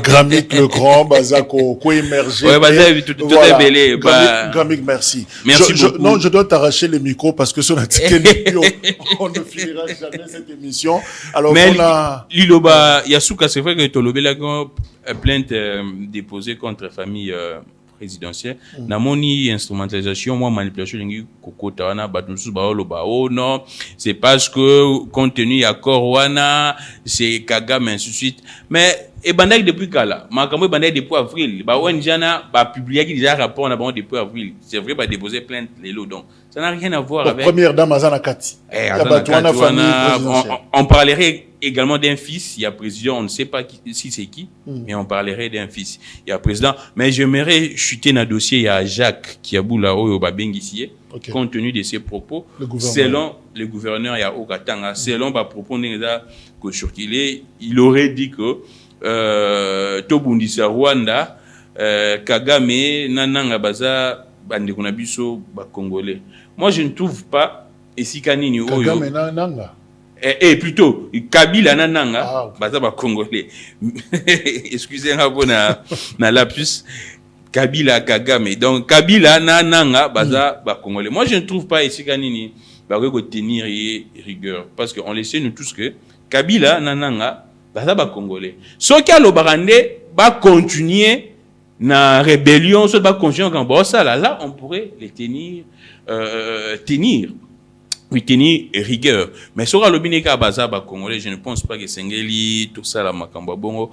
Grammic le Grand, Bazako, émerger. Ouais, Baza, tout est belé. Grammic, merci. Merci beaucoup. Non, je dois t'arracher le micro parce que sur la ticket, on ne finira jamais cette émission. Alors, mais on a. Liloba, Yasuka, c'est vrai que Tolobé l'a plainte déposée contre la famille présidentielle. Na moni instrumentalisation, moi manipulation lingi kokota wana batusu baolo bao non, c'est parce que compte tenu ya Korwana, c'est Kagame ainsi de suite. Mais et bandak depuis kala, makambo bandak depuis avril, ba ONGana ba publié déjà rapport na depuis avril. C'est vrai ba déposer plainte les lots donc ça n'a rien à voir avec première dame Azana Kati. On parlerait également d'un fils, il y a président, on ne sait pas si c'est qui, mais on parlerait d'un fils. Il y a président, mais j'aimerais chuter dans le dossier, il y a Jacques Kiaboula au Babengissier, compte tenu de ses propos, selon le gouverneur, il y a Okatanga, selon les propos il aurait dit que Tobundisa Rwanda, Kagame, Nananga Baza, Bandekunabiso, Congolais. Moi, je ne trouve pas, et si Kanini Kagame Nananga. Et plutôt, Kabila Nananga, Baza Congolais. Excusez-moi pour na lapsus. Kabila Kagame. Donc, Kabila Nananga, Baza Congolais. Moi, je ne trouve pas ici Kanini, tenir rigueur. Parce qu'on le sait, nous tous, que Kabila nananga baza ba congolais soki alobarande ba continuer na rébellion soit ba continuer quand bossa là on pourrait les tenir tenir rigueur mais sur l'obineka baza ba congolais je ne pense pas que sengeli tout ça la makambo bongo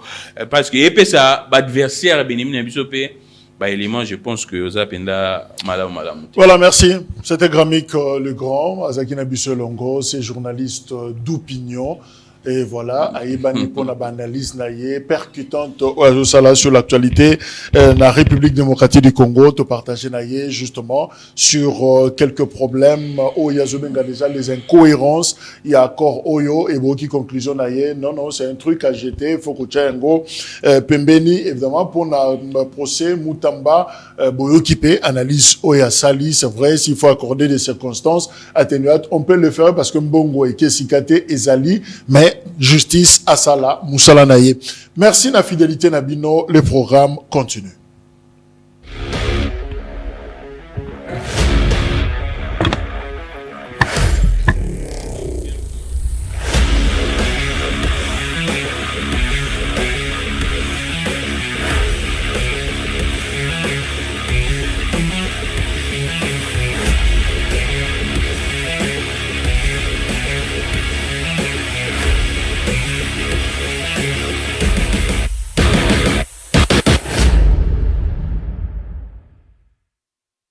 parce que epé ça ba adversaire benimi na biso pe ba élément je pense que Ozapenda malam. Voilà, merci. C'était Gramik le Grand, Azakina Bissolongo, c'est journaliste d'opinion. Et voilà, Aïbani pour la analyse percutante sur l'actualité la République démocratique du Congo, te partager justement sur quelques problèmes où il y a déjà les incohérences, il y a encore Oyo et beaucoup conclusion non, c'est un truc à jeter, faut que tu aies un go Pembeni, évidemment, pour le procès Moutamba, Boyokipe, analyse Oya Sali, c'est vrai, s'il faut accorder des circonstances atténuantes, on peut le faire parce que Mbongo et Kesikate et Zali, mais justice à Sala, Moussala Naye. Merci na fidélité Nabino, le programme continue.